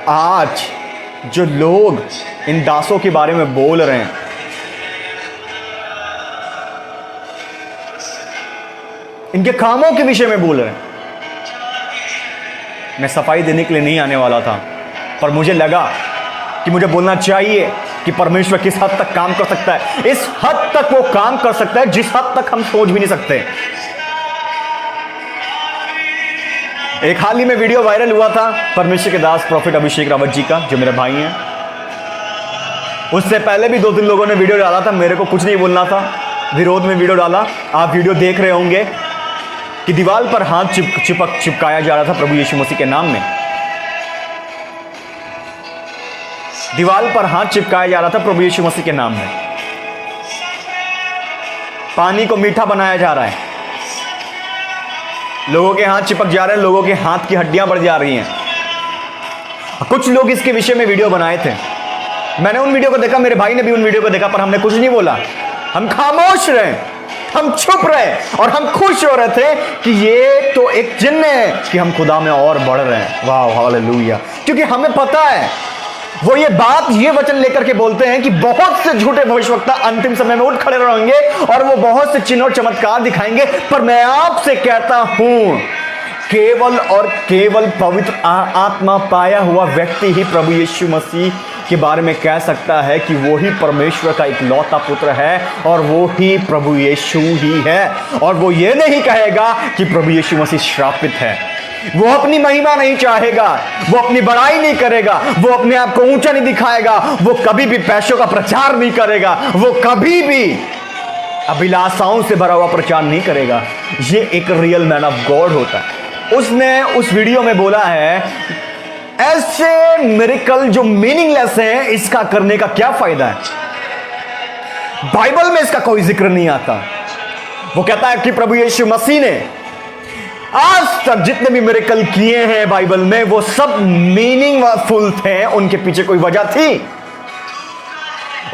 आज जो लोग इन दासों के बारे में बोल रहे हैं, इनके कामों के विषय में बोल रहे हैं, मैं सफाई देने के लिए नहीं आने वाला था, पर मुझे लगा कि मुझे बोलना चाहिए कि परमेश्वर किस हद तक काम कर सकता है। इस हद तक वो काम कर सकता है जिस हद तक हम सोच भी नहीं सकते। एक हाल ही में वीडियो वायरल हुआ था परमेश्वर के दास प्रॉफिट अभिषेक रावत जी का, जो मेरे भाई हैं। उससे पहले भी 2-3 लोगों ने वीडियो डाला था, मेरे को कुछ नहीं बोलना था, विरोध में वीडियो डाला। आप वीडियो देख रहे होंगे कि दीवार पर हाथ चिपकाया जा रहा था प्रभु यीशु मसीह के नाम में। दीवार पर हाथ चिपकाया जा रहा था प्रभु यीशु मसीह के नाम में। पानी को मीठा बनाया जा रहा है, लोगों के हाथ चिपक जा रहे हैं, लोगों के हाथ की हड्डियां बढ़ जा रही हैं। कुछ लोग इसके विषय में वीडियो बनाए थे, मैंने उन वीडियो को देखा, मेरे भाई ने भी उन वीडियो को देखा, पर हमने कुछ नहीं बोला। हम खामोश रहे, हम चुप रहे और हम खुश हो रहे थे कि ये तो एक चिन्ह है कि हम खुदा में और बढ़ रहे हैं। वाह हालेलुया। क्योंकि हमें पता है वो ये बात, ये वचन लेकर के बोलते हैं कि बहुत से झूठे भविष्यवक्ता अंतिम समय में उठ खड़े रहेंगे और वो बहुत से चिन्ह और चमत्कार दिखाएंगे, पर मैं आपसे कहता हूं केवल और केवल पवित्र आत्मा पाया हुआ व्यक्ति ही प्रभु यीशु मसीह के बारे में कह सकता है कि वो ही परमेश्वर का इकलौता पुत्र है और वो ही प्रभु यीशु ही है। और वो ये नहीं कहेगा कि प्रभु यीशु मसीह श्रापित है। वो अपनी महिमा नहीं चाहेगा, वो अपनी बड़ाई नहीं करेगा, वो अपने आप को ऊंचा नहीं दिखाएगा, वो कभी भी पैसों का प्रचार नहीं करेगा, वो कभी भी अभिलाषाओं से भरा हुआ प्रचार नहीं करेगा। ये एक रियल मैन ऑफ गॉड होता है। उसने उस वीडियो में बोला है ऐसे मिरेकल जो मीनिंगलेस है, इसका करने का क्या फायदा है। बाइबल में इसका कोई जिक्र नहीं आता। वो कहता है कि प्रभु यीशु मसीह ने आज तक जितने भी मिरेकल किए हैं बाइबल में, वो सब मीनिंगफुल थे। उनके पीछे कोई वजह थी,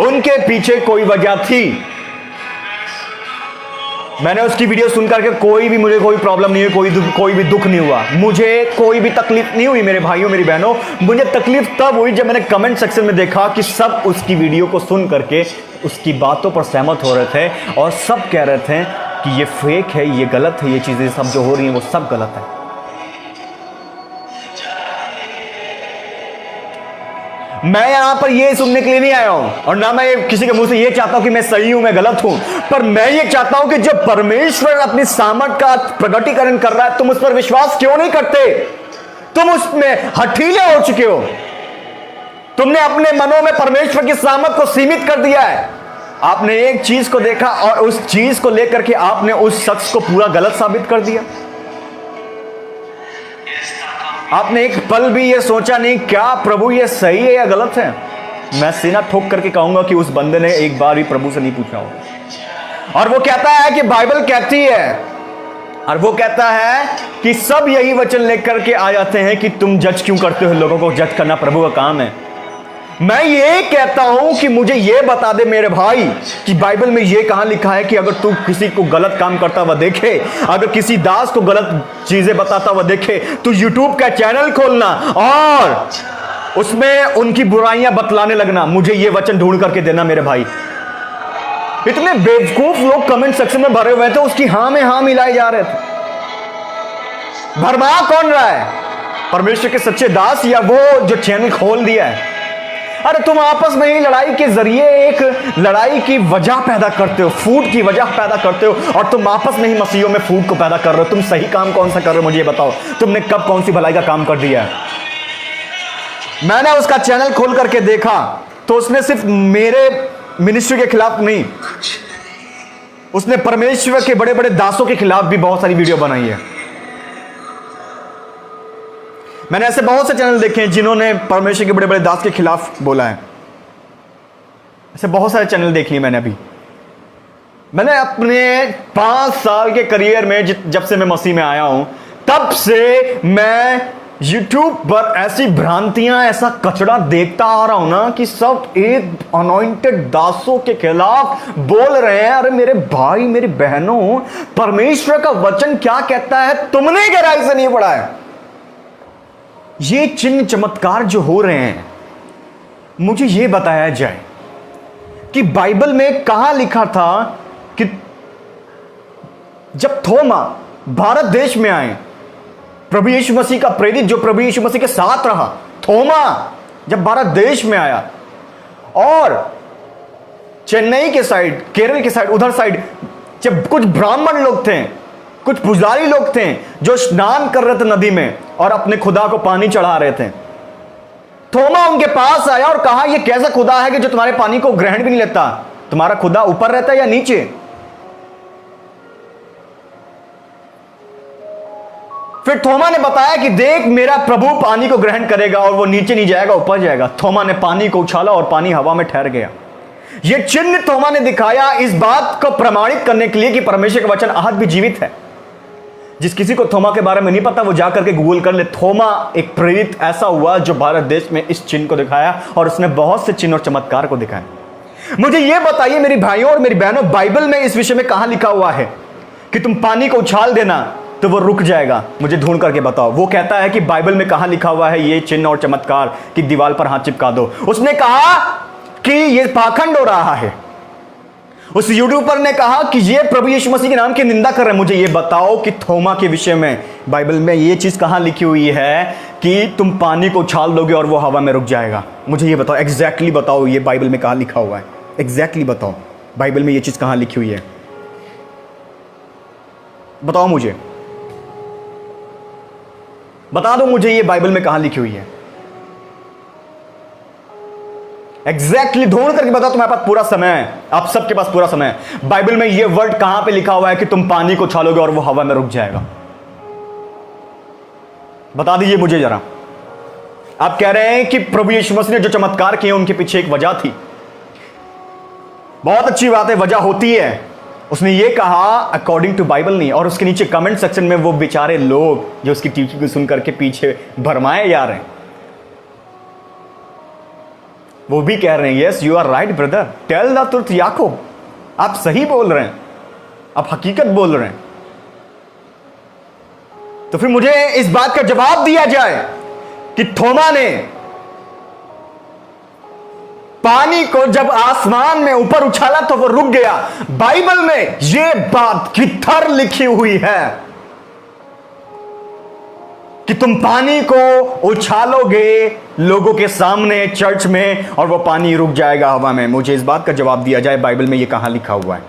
उनके पीछे कोई वजह थी। मैंने उसकी वीडियो सुनकर के मुझे कोई प्रॉब्लम नहीं हुई, कोई भी दुख नहीं हुआ, मुझे कोई भी तकलीफ नहीं हुई। मेरे भाइयों मेरी बहनों, मुझे तकलीफ तब हुई जब मैंने कमेंट सेक्शन में देखा कि सब उसकी वीडियो को सुन करके उसकी बातों पर सहमत हो रहे थे और सब कह रहे थे कि ये फेक है, ये गलत है, ये चीजें सब जो हो रही हैं वो सब गलत है। मैं यहां पर ये सुनने के लिए नहीं आया हूं और ना मैं किसी के मुंह से ये चाहता हूं कि मैं सही हूं, मैं गलत हूं, पर मैं ये चाहता हूं कि जब परमेश्वर अपनी सामर्थ का प्रकटीकरण कर रहा है, तुम उस पर विश्वास क्यों नहीं करते? तुम उसमें हठीले हो चुके हो, तुमने अपने मनों में परमेश्वर की सामर्थ को सीमित कर दिया है। आपने एक चीज को देखा और उस चीज को लेकर के आपने उस शख्स को पूरा गलत साबित कर दिया। आपने एक पल भी ये सोचा नहीं क्या प्रभु ये सही है या गलत है। मैं सीना ठोक करके कहूंगा कि उस बंदे ने एक बार भी प्रभु से नहीं पूछा होगा। और वो कहता है कि बाइबल कहती है, और वो कहता है कि सब यही वचन लेकर के आ जाते हैं कि तुम जज क्यों करते हो, लोगों को जज करना प्रभु का काम है। मैं ये कहता हूं कि मुझे ये बता दे मेरे भाई कि बाइबल में ये कहां लिखा है कि अगर तू किसी को गलत काम करता हुआ देखे, अगर किसी दास को गलत चीजें बताता हुआ देखे, तो यूट्यूब का चैनल खोलना और उसमें उनकी बुराइयां बतलाने लगना। मुझे ये वचन ढूंढ करके देना मेरे भाई। इतने बेवकूफ लोग कमेंट सेक्शन में भरे हुए थे, उसकी हां में हां मिलाए जा रहे थे। भरमा कौन रहा है, परमेश्वर के सच्चे दास या वो जो चैनल खोल दिया है? अरे तुम आपस में ही लड़ाई के जरिए एक लड़ाई की वजह पैदा करते हो, फूट की वजह पैदा करते हो, और तुम आपस में ही मसीहों में फूट को पैदा कर रहे हो। तुम सही काम कौन सा कर रहे हो, मुझे ये बताओ। तुमने कब कौन सी भलाई का काम कर दिया है? मैंने उसका चैनल खोल करके देखा तो उसने सिर्फ मेरे मिनिस्ट्री के खिलाफ नहीं, उसने परमेश्वर के बड़े बड़े दासों के खिलाफ भी बहुत सारी वीडियो बनाई है। मैंने ऐसे बहुत से चैनल देखे हैं जिन्होंने परमेश्वर के बड़े बड़े दास के खिलाफ बोला है। ऐसे बहुत सारे चैनल देखे हैं मैंने अपने 5 साल के करियर में, जब से मैं मसीह में आया हूं, तब से मैं YouTube पर ऐसी भ्रांतियां, ऐसा कचड़ा देखता आ रहा हूं ना कि सब एक अनॉइंटेड दासों के खिलाफ बोल रहे हैं। अरे मेरे भाई मेरी बहनों, परमेश्वर का वचन क्या कहता है तुमने गहराई से नहीं पढ़ा है। ये चिन्ह चमत्कार जो हो रहे हैं, मुझे ये बताया जाए कि बाइबल में कहां लिखा था कि जब थोमा भारत देश में आए, प्रभु यीशु मसीह का प्रेरित जो प्रभु यीशु मसीह के साथ रहा, थोमा जब भारत देश में आया और चेन्नई के साइड, केरल के साइड, उधर साइड जब कुछ ब्राह्मण लोग थे, कुछ पुजारी लोग थे जो स्नान कर रहे थे नदी में और अपने खुदा को पानी चढ़ा रहे थे, थोमा उनके पास आया और कहा, यह कैसा खुदा है कि जो तुम्हारे पानी को ग्रहण भी नहीं लेता? तुम्हारा खुदा ऊपर रहता है या नीचे? फिर थोमा ने बताया कि देख, मेरा प्रभु पानी को ग्रहण करेगा और वो नीचे नहीं जाएगा, ऊपर जाएगा। थोमा ने पानी को उछाला और पानी हवा में ठहर गया। यह चिन्ह थोमा ने दिखाया इस बात को प्रमाणित करने के लिए कि परमेश्वर का वचन आज भी जीवित है। जिस किसी को थोमा के बारे में नहीं पता वो जाकर के गूगल कर ले। थोमा एक प्रेरित ऐसा हुआ जो भारत देश में इस चिन्ह को दिखाया और उसने बहुत से चिन्ह और चमत्कार को दिखाया। मुझे यह बताइए मेरी भाइयों और मेरी बहनों, बाइबल में इस विषय में कहां लिखा हुआ है कि तुम पानी को उछाल देना तो वो रुक जाएगा? मुझे ढूंढ करके बताओ। वो कहता है कि बाइबल में कहां लिखा हुआ है ये चिन्ह और चमत्कार कि दीवार पर हाथ चिपका दो? उसने कहा कि ये पाखंड हो रहा है। उस यूट्यूबर ने कहा कि ये प्रभु यीशु मसीह के नाम की निंदा कर रहे हैं। मुझे ये बताओ कि थोमा के विषय में बाइबल में ये चीज कहां लिखी हुई है कि तुम पानी को उछाल दोगे और वो हवा में रुक जाएगा? मुझे ये बताओ, एग्जैक्टली बताओ, ये बाइबल में कहां लिखा हुआ है? एग्जैक्टली बताओ, बाइबल में ये चीज कहां लिखी हुई है? बताओ मुझे, बता दो मुझे, ये बाइबल में कहां लिखी हुई है? एग्जैक्टली ढूंढ करके बताओ। तुम्हारे पास पूरा समय है, आप सबके पास पूरा समय है। बाइबल में ये वर्ड कहां पे लिखा हुआ है कि तुम पानी को उछालोगे और वो हवा में रुक जाएगा? बता दीजिए मुझे जरा। आप कह रहे हैं कि प्रभु यीशु मसीह ने जो चमत्कार किए उनके पीछे एक वजह थी। बहुत अच्छी बात है, वजह होती है। उसने ये कहा अकॉर्डिंग टू बाइबल नहीं, और उसके नीचे कमेंट सेक्शन में वो बेचारे लोग जो उसकी टीचिंग को सुन करके पीछे भरमाए जा रहे हैं, वो भी कह रहे हैं yes you are right brother, tell the truth Yakub, आप सही बोल रहे हैं, आप हकीकत बोल रहे हैं। तो फिर मुझे इस बात का जवाब दिया जाए कि थोमा ने पानी को जब आसमान में ऊपर उछाला तो वो रुक गया। बाइबल में ये बात किधर लिखी हुई है कि तुम पानी को उछालोगे लोगों के सामने चर्च में और वो पानी रुक जाएगा हवा में? मुझे इस बात का जवाब दिया जाए, बाइबल में ये कहां लिखा हुआ है?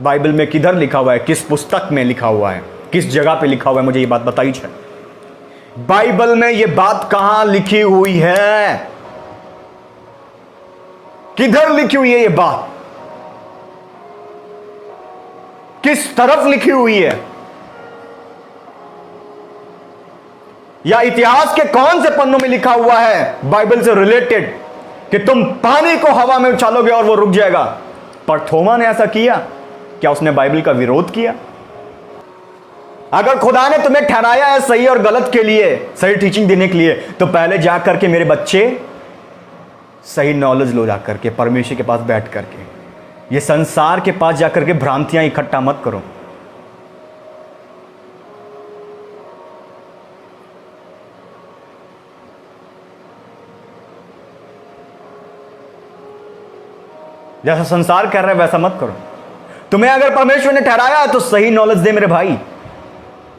बाइबल में किधर लिखा हुआ है? किस पुस्तक में लिखा हुआ है? किस जगह पे लिखा हुआ है? मुझे ये बात बताइए। बाइबल में ये बात कहां लिखी हुई है? किधर लिखी हुई है ये बात? किस तरफ लिखी हुई है? या इतिहास के कौन से पन्नों में लिखा हुआ है बाइबल से रिलेटेड कि तुम पानी को हवा में उछालोगे और वो रुक जाएगा? पर थोमा ने ऐसा किया? क्या उसने बाइबल का विरोध किया? अगर खुदा ने तुम्हें ठहराया है सही और गलत के लिए, सही टीचिंग देने के लिए, तो पहले जाकर के मेरे बच्चे सही नॉलेज लो, जाकर के परमेश्वर के पास बैठ करके। ये संसार के पास जाकर के भ्रांतियां इकट्ठा मत करो। जैसा संसार कर रहा है वैसा मत करो। तुम्हें अगर परमेश्वर ने ठहराया है तो सही नॉलेज दे मेरे भाई।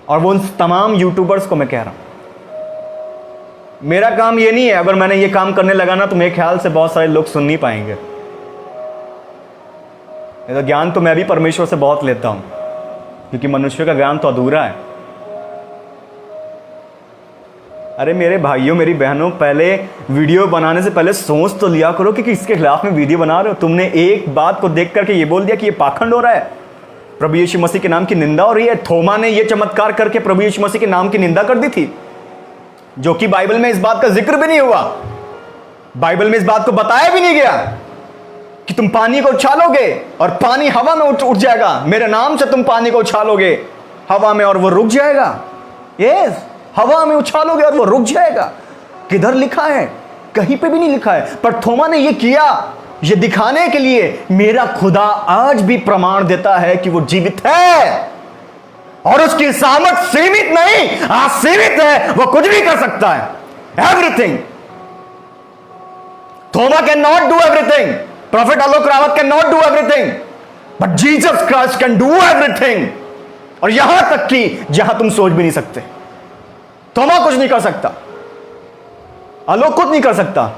और वो उन तमाम यूट्यूबर्स को मैं कह रहा हूं, मेरा काम ये नहीं है, अगर मैंने ये काम करने लगा ना तो मेरे ख्याल से बहुत सारे लोग सुन नहीं पाएंगे। तो ज्ञान तो मैं भी परमेश्वर से बहुत लेता हूं, क्योंकि मनुष्य का ज्ञान तो अधूरा है। अरे मेरे भाइयों मेरी बहनों, पहले वीडियो बनाने से पहले सोच तो लिया करो कि किसके खिलाफ में वीडियो बना रहे हो। तुमने एक बात को देख करके ये बोल दिया कि ये पाखंड हो रहा है, प्रभु यीशु मसीह के नाम की निंदा हो रही है। थोमा ने ये चमत्कार करके प्रभु यीशु मसीह के नाम की निंदा कर दी थी, जो कि बाइबल में इस बात का जिक्र भी नहीं हुआ। बाइबल में इस बात को बताया भी नहीं गया कि तुम पानी को उछालोगे और पानी हवा में उठ जाएगा। मेरे नाम से तुम पानी को उछालोगे हवा में और वो रुक जाएगा। यस, हवा में उछालोगे और वो रुक जाएगा। किधर लिखा है? कहीं पे भी नहीं लिखा है। पर थोमा ने ये किया, ये दिखाने के लिए मेरा खुदा आज भी प्रमाण देता है कि वो जीवित है और उसकी सामर्थ सीमित नहीं, असीमित है। वो कुछ भी कर सकता है, everything. Thoma can not do everything, prophet Alok Rawat can not do everything, but Jesus Christ can do everything. और यहां तक कि जहां तुम सोच भी नहीं सकते। थोमा कुछ नहीं कर सकता, आलोक कुछ नहीं कर सकता,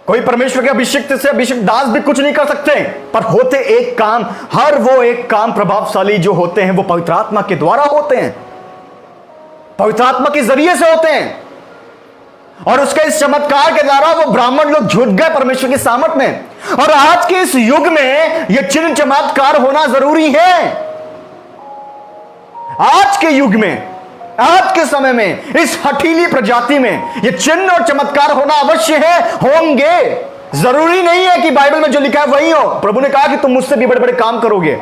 कोई परमेश्वर के अभिषिक्त से अभिषिक्त दास भी कुछ नहीं कर सकते। पर होते एक काम, हर वो एक काम प्रभावशाली जो होते हैं वो पवित्र आत्मा के द्वारा होते हैं, पवित्र आत्मा के जरिए से होते हैं। और उसके इस चमत्कार के द्वारा वो ब्राह्मण लोग झुक गए परमेश्वर की सामर्थ में। और आज के इस युग में यह चिन्ह चमत्कार होना जरूरी है। आज के युग में, आज के समय में, इस हठीली प्रजाति में ये चिन्ह और चमत्कार होना अवश्य है, होंगे। जरूरी नहीं है कि बाइबल में जो लिखा है वही हो। प्रभु ने कहा कि तुम मुझसे भी बड़े बड़े काम करोगे।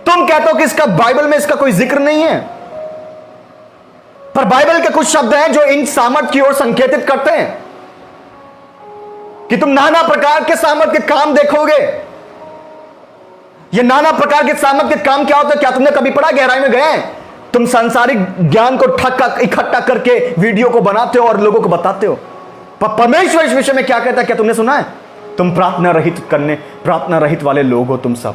तुम कहते हो कि इसका बाइबल में इसका कोई जिक्र नहीं है, पर बाइबल के कुछ शब्द हैं जो इन सामर्थ की ओर संकेतित करते हैं कि तुम नाना प्रकार के सामर्थ के काम देखोगे। ये नाना प्रकार के सामर्थ के काम क्या होते हैं? क्या तुमने कभी पढ़ा? गहराई में गए? तुम सांसारिक ज्ञान को इकट्ठा करके वीडियो को बनाते हो और लोगों को बताते हो, पर परमेश्वर इस विषय में क्या कहता है? क्या तुमने सुना है? तुम प्रार्थना रहित वाले लोग हो। तुम सब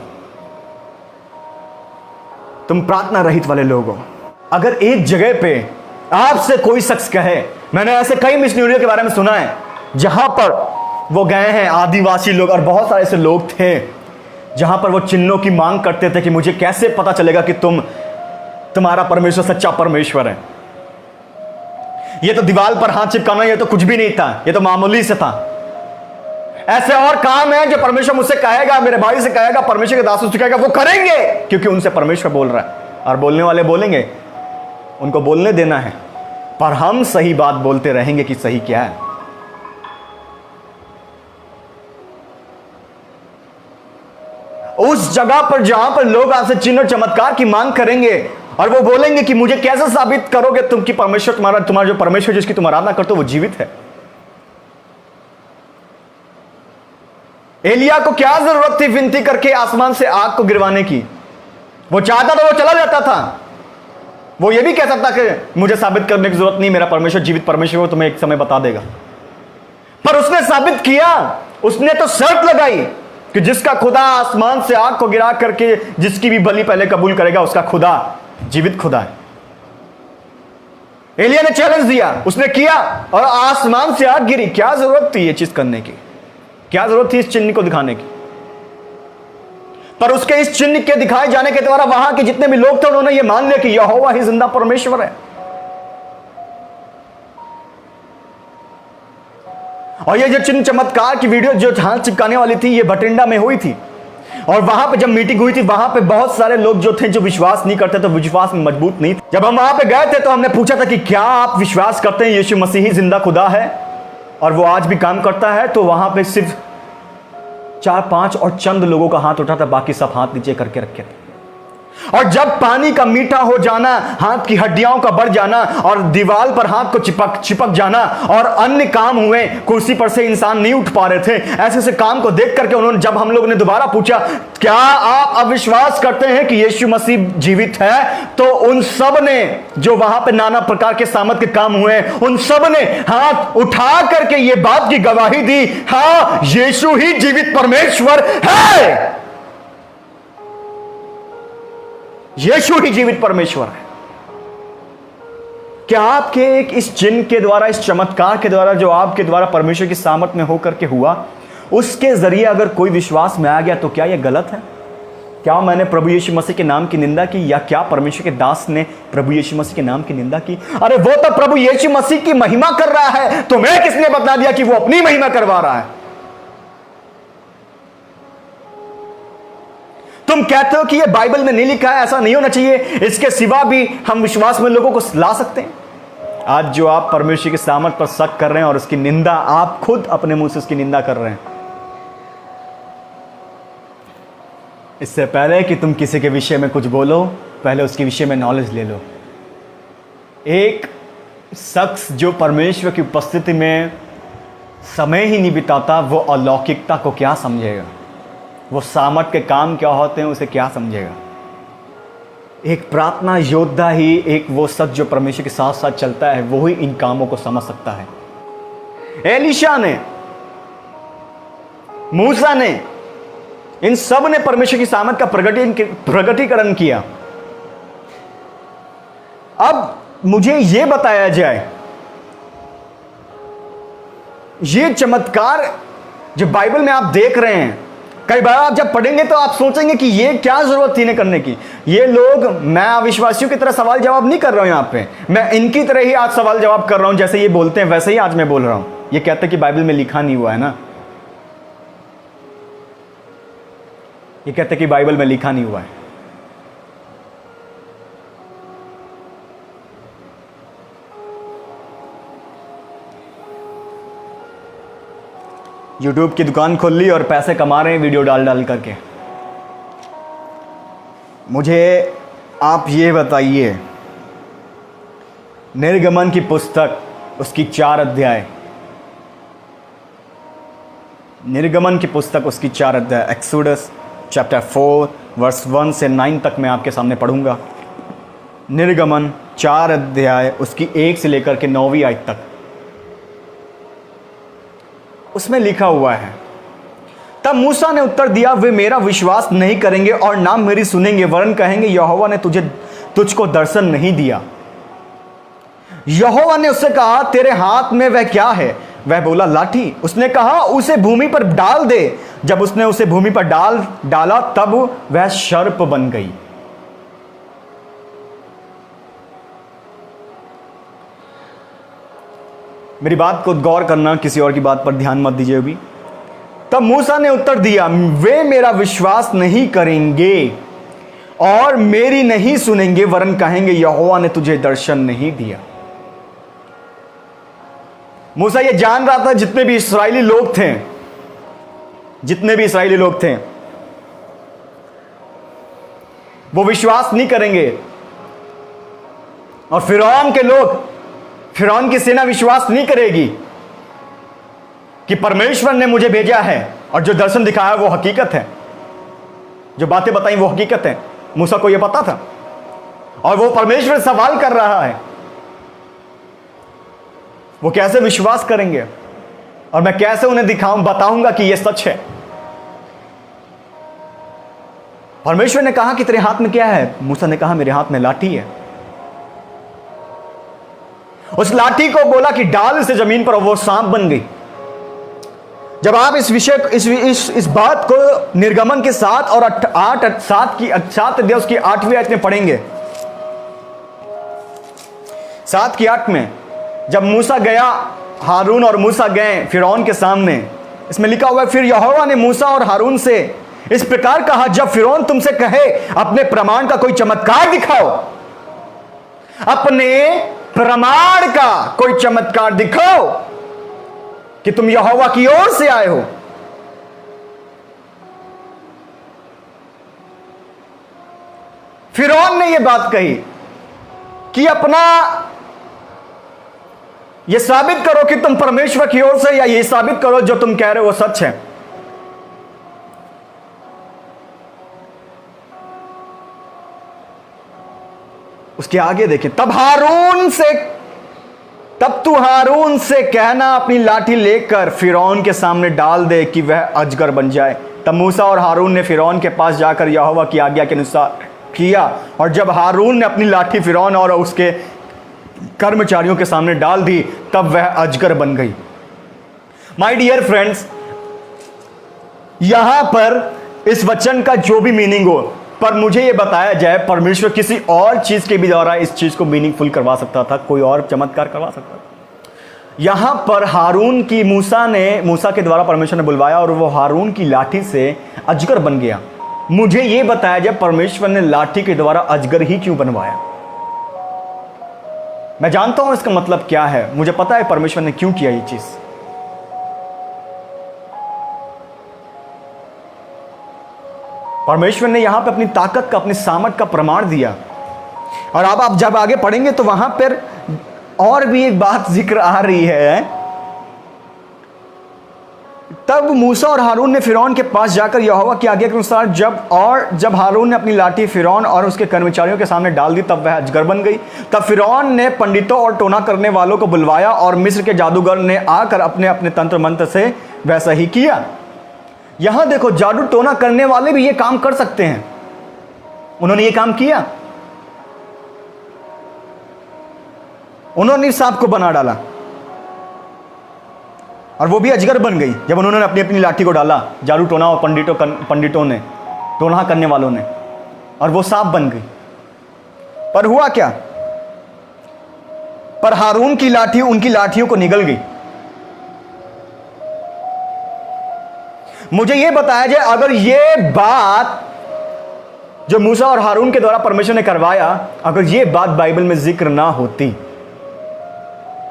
तुम प्रार्थना रहित वाले लोग हो। अगर एक जगह पे आपसे कोई शख्स कहे, मैंने ऐसे कई मिशनरियों के बारे में सुना है जहां पर वो गए हैं, आदिवासी लोग और बहुत सारे ऐसे लोग थे जहां पर वो चिन्हों की मांग करते थे कि मुझे कैसे पता चलेगा कि तुम्हारा परमेश्वर सच्चा परमेश्वर है। ये तो दीवार पर हाथ चिपकाना, ये तो कुछ भी नहीं था, ये तो मामूली से था। ऐसे और काम है जो परमेश्वर मुझसे कहेगा, मेरे भाई से कहेगा, परमेश्वर के दासों से कहेगा, वो करेंगे क्योंकि उनसे परमेश्वर बोल रहा है। और बोलने वाले बोलेंगे, उनको बोलने देना है, पर हम सही बात बोलते रहेंगे कि सही क्या है। उस जगह पर जहां पर लोग आपसे चिन्ह और चमत्कार की मांग करेंगे और वो बोलेंगे कि मुझे कैसे साबित करोगे तुम कि परमेश्वर तुम्हारा जो परमेश्वर जिसकी तुम आराधना करते हो वो जीवित है। एलिया को क्या जरूरत थी विनती करके आसमान से आग को गिरवाने की? वो चाहता था वो चला जाता था। वो ये भी कह सकता कि मुझे साबित करने की जरूरत नहीं, मेरा परमेश्वर जीवित परमेश्वर, वो तुम्हें एक समय बता देगा। पर उसने साबित किया, उसने तो शर्त लगाई कि जिसका खुदा आसमान से आग को गिरा करके जिसकी भी बलि पहले कबूल करेगा उसका खुदा जीवित खुदा है। एलिया ने चैलेंज दिया, उसने किया और आसमान से आग गिरी। क्या जरूरत थी ये चीज करने की? क्या जरूरत थी इस चिन्ह को दिखाने की? पर उसके इस चिन्ह के दिखाए जाने के द्वारा वहां के जितने भी लोग थे उन्होंने ये मान लिया कि यहोवा ही जिंदा परमेश्वर है। और ये जो चिन्ह चमत्कार की वीडियो जो हाथ चिपकाने वाली थी, ये भटिंडा में हुई थी। और वहां पे जब मीटिंग हुई थी, वहां पे बहुत सारे लोग जो थे जो विश्वास नहीं करते थे, विश्वास में मजबूत नहीं थे। जब हम वहां पे गए थे तो हमने पूछा था कि क्या आप विश्वास करते हैं यीशु मसीह ही जिंदा खुदा है और वो आज भी काम करता है? तो वहां पे सिर्फ 4-5 और चंद लोगों का हाथ उठा था, बाकी सब हाथ नीचे करके रखे थे। और जब पानी का मीठा हो जाना, हाथ की हड्डियों का बढ़ जाना और दीवार पर हाथ को चिपक जाना और अन्य काम हुए, कुर्सी पर से इंसान नहीं उठ पा रहे थे, ऐसे से काम को देख करके उन्होंने, जब हम लोगों ने दोबारा पूछा क्या आप अविश्वास करते हैं कि यीशु मसीह जीवित है, तो उन सब ने, जो वहां पे नाना प्रकार के सामर्थ के काम हुए, उन सब ने हाथ उठा करके ये बात की गवाही दी, हाँ यीशु ही जीवित परमेश्वर है। यीशु ही जीवित परमेश्वर है। क्या आपके एक इस चिन्ह के द्वारा, इस चमत्कार के द्वारा जो आपके द्वारा परमेश्वर की सामर्थ में होकर के हुआ, उसके जरिए अगर कोई विश्वास में आ गया तो क्या यह गलत है? क्या मैंने प्रभु यीशु मसीह के नाम की निंदा की, या क्या परमेश्वर के दास ने प्रभु यीशु मसीह के नाम की निंदा की? अरे वो तो प्रभु यीशु मसीह की महिमा कर रहा है, तुम्हें किसने बता दिया कि वो अपनी महिमा करवा रहा है? तुम कहते हो कि ये बाइबल में नहीं लिखा है, ऐसा नहीं होना चाहिए, इसके सिवा भी हम विश्वास में लोगों को ला सकते हैं। आज जो आप परमेश्वर की सामर्थ पर शक कर रहे हैं और उसकी निंदा, आप खुद अपने मुंह से उसकी निंदा कर रहे हैं। इससे पहले कि तुम किसी के विषय में कुछ बोलो, पहले उसके विषय में नॉलेज ले लो। एक शख्स जो परमेश्वर की उपस्थिति में समय ही नहीं बिताता, वो अलौकिकता को क्या समझेगा? वो सामर्थ के काम क्या होते हैं उसे क्या समझेगा? एक प्रार्थना योद्धा ही, एक वो सच जो परमेश्वर के साथ साथ चलता है, वो ही इन कामों को समझ सकता है। एलीशा ने, मूसा ने, इन सब ने परमेश्वर की सामर्थ का प्रगटीकरण किया। अब मुझे यह बताया जाए, ये चमत्कार जो बाइबल में आप देख रहे हैं, कई बार आप जब पढ़ेंगे तो आप सोचेंगे कि ये क्या जरूरत थी इन्हें करने की। ये लोग, मैं अविश्वासियों की तरह सवाल जवाब नहीं कर रहा हूं, यहां पे मैं इनकी तरह ही आज सवाल जवाब कर रहा हूं। जैसे ये बोलते हैं वैसे ही आज मैं बोल रहा हूं। ये कहते हैं कि बाइबल में लिखा नहीं हुआ है ना, ये कहते हैं कि बाइबल में लिखा नहीं हुआ है। यूट्यूब की दुकान खोल ली और पैसे कमा रहे हैं वीडियो डाल डाल करके। मुझे आप ये बताइए, निर्गमन की पुस्तक उसकी 4 अध्याय, निर्गमन की पुस्तक उसकी 4 अध्याय, एक्सोडस चैप्टर 4 वर्स 1 से 9 तक मैं आपके सामने पढ़ूंगा। निर्गमन 4 अध्याय उसकी 1 से लेकर के 9वीं आयत तक, उसमें लिखा हुआ है, तब मूसा ने उत्तर दिया, वे मेरा विश्वास नहीं करेंगे और ना मेरी सुनेंगे, वरन कहेंगे यहोवा ने तुझको दर्शन नहीं दिया। यहोवा ने उससे कहा, तेरे हाथ में वह क्या है? वह बोला, लाठी। उसने कहा, उसे भूमि पर डाल दे। जब उसने उसे भूमि पर डाला तब वह सर्प बन गई। मेरी बात को गौर करना, किसी और की बात पर ध्यान मत दीजिए अभी। तब मूसा ने उत्तर दिया, वे मेरा विश्वास नहीं करेंगे और मेरी नहीं सुनेंगे, वरन कहेंगे यहोवा ने तुझे दर्शन नहीं दिया। मूसा ये जान रहा था, जितने भी इस्राएली लोग थे वो विश्वास नहीं करेंगे, और फिरौन की सेना विश्वास नहीं करेगी कि परमेश्वर ने मुझे भेजा है और जो दर्शन दिखाया वो हकीकत है, जो बातें बताई वो हकीकत है। मूसा को यह पता था और वो परमेश्वर से सवाल कर रहा है, वो कैसे विश्वास करेंगे और मैं कैसे उन्हें बताऊंगा कि यह सच है। परमेश्वर ने कहा कि तेरे हाथ में क्या है? मूसा ने कहा, मेरे हाथ में लाठी है। उस लाठी को बोला कि डाल इसे जमीन पर, और वो सांप बन गई। जब आप इस विषय इस बात को निर्गमन के 7 और 7 अध्याय उसकी 8वीं आयत में पढ़ेंगे, 7 की 8 में, जब मूसा गया, हारून और मूसा गए फिरौन के सामने, इसमें लिखा हुआ है, फिर यहोवा ने मूसा और हारून से इस प्रकार कहा, जब फिरौन तुमसे कहे अपने प्रमाण का कोई चमत्कार दिखाओ, अपने प्रमाण का कोई चमत्कार दिखाओ कि तुम यहोवा की ओर से आए हो। फिरौन ने यह बात कही कि यह साबित करो कि तुम परमेश्वर की ओर से, या यह साबित करो जो तुम कह रहे हो वो सच है। उसके आगे देखिए, तब तू हारून से कहना, अपनी लाठी लेकर फिरौन के सामने डाल दे कि वह अजगर बन जाए। तब मूसा और हारून ने फिरौन के पास जाकर यहोवा की आज्ञा के अनुसार किया, और जब हारून ने अपनी लाठी फिरौन और उसके कर्मचारियों के सामने डाल दी, तब वह अजगर बन गई। माय डियर फ्रेंड्स, यहां पर इस वचन का जो भी मीनिंग हो, पर मुझे यह बताया जाए, परमेश्वर किसी और चीज के भी द्वारा इस चीज को मीनिंगफुल करवा सकता था, कोई और चमत्कार करवा सकता था। यहां पर हारून की मूसा के द्वारा परमेश्वर ने बुलवाया और वो हारून की लाठी से अजगर बन गया। मुझे यह बताया जाए, परमेश्वर ने लाठी के द्वारा अजगर ही क्यों बनवाया? मैं जानता हूं इसका मतलब क्या है, मुझे पता है परमेश्वर ने क्यों किया ये चीज। परमेश्वर ने यहां पे अपनी ताकत का, अपनी सामर्थ का प्रमाण दिया। और अब आप जब आगे पढ़ेंगे तो वहां पर और भी एक बात जिक्र आ रही है। तब मूसा और हारून ने फिरौन के पास जाकर यहोवा की आज्ञा के अनुसार जब हारून ने अपनी लाठी फिरौन और उसके कर्मचारियों के सामने डाल दी, तब वह अजगर बन गई। तब फिरौन ने पंडितों और टोना करने वालों को बुलवाया और मिस्र के जादूगर ने आकर अपने अपने तंत्र मंत्र से वैसा ही किया। यहां देखो, जादू टोना करने वाले भी ये काम कर सकते हैं। उन्होंने ये काम किया, उन्होंने सांप को बना डाला और वो भी अजगर बन गई जब उन्होंने अपनी अपनी लाठी को डाला, जादू टोना और पंडितों ने, टोना करने वालों ने, और वो सांप बन गई। पर हुआ क्या? पर हारून की लाठी उनकी लाठियों को निगल गई। मुझे यह बताया जाए, अगर यह बात जो मूसा और हारून के द्वारा परमेश्वर ने करवाया, अगर यह बात बाइबल में जिक्र ना होती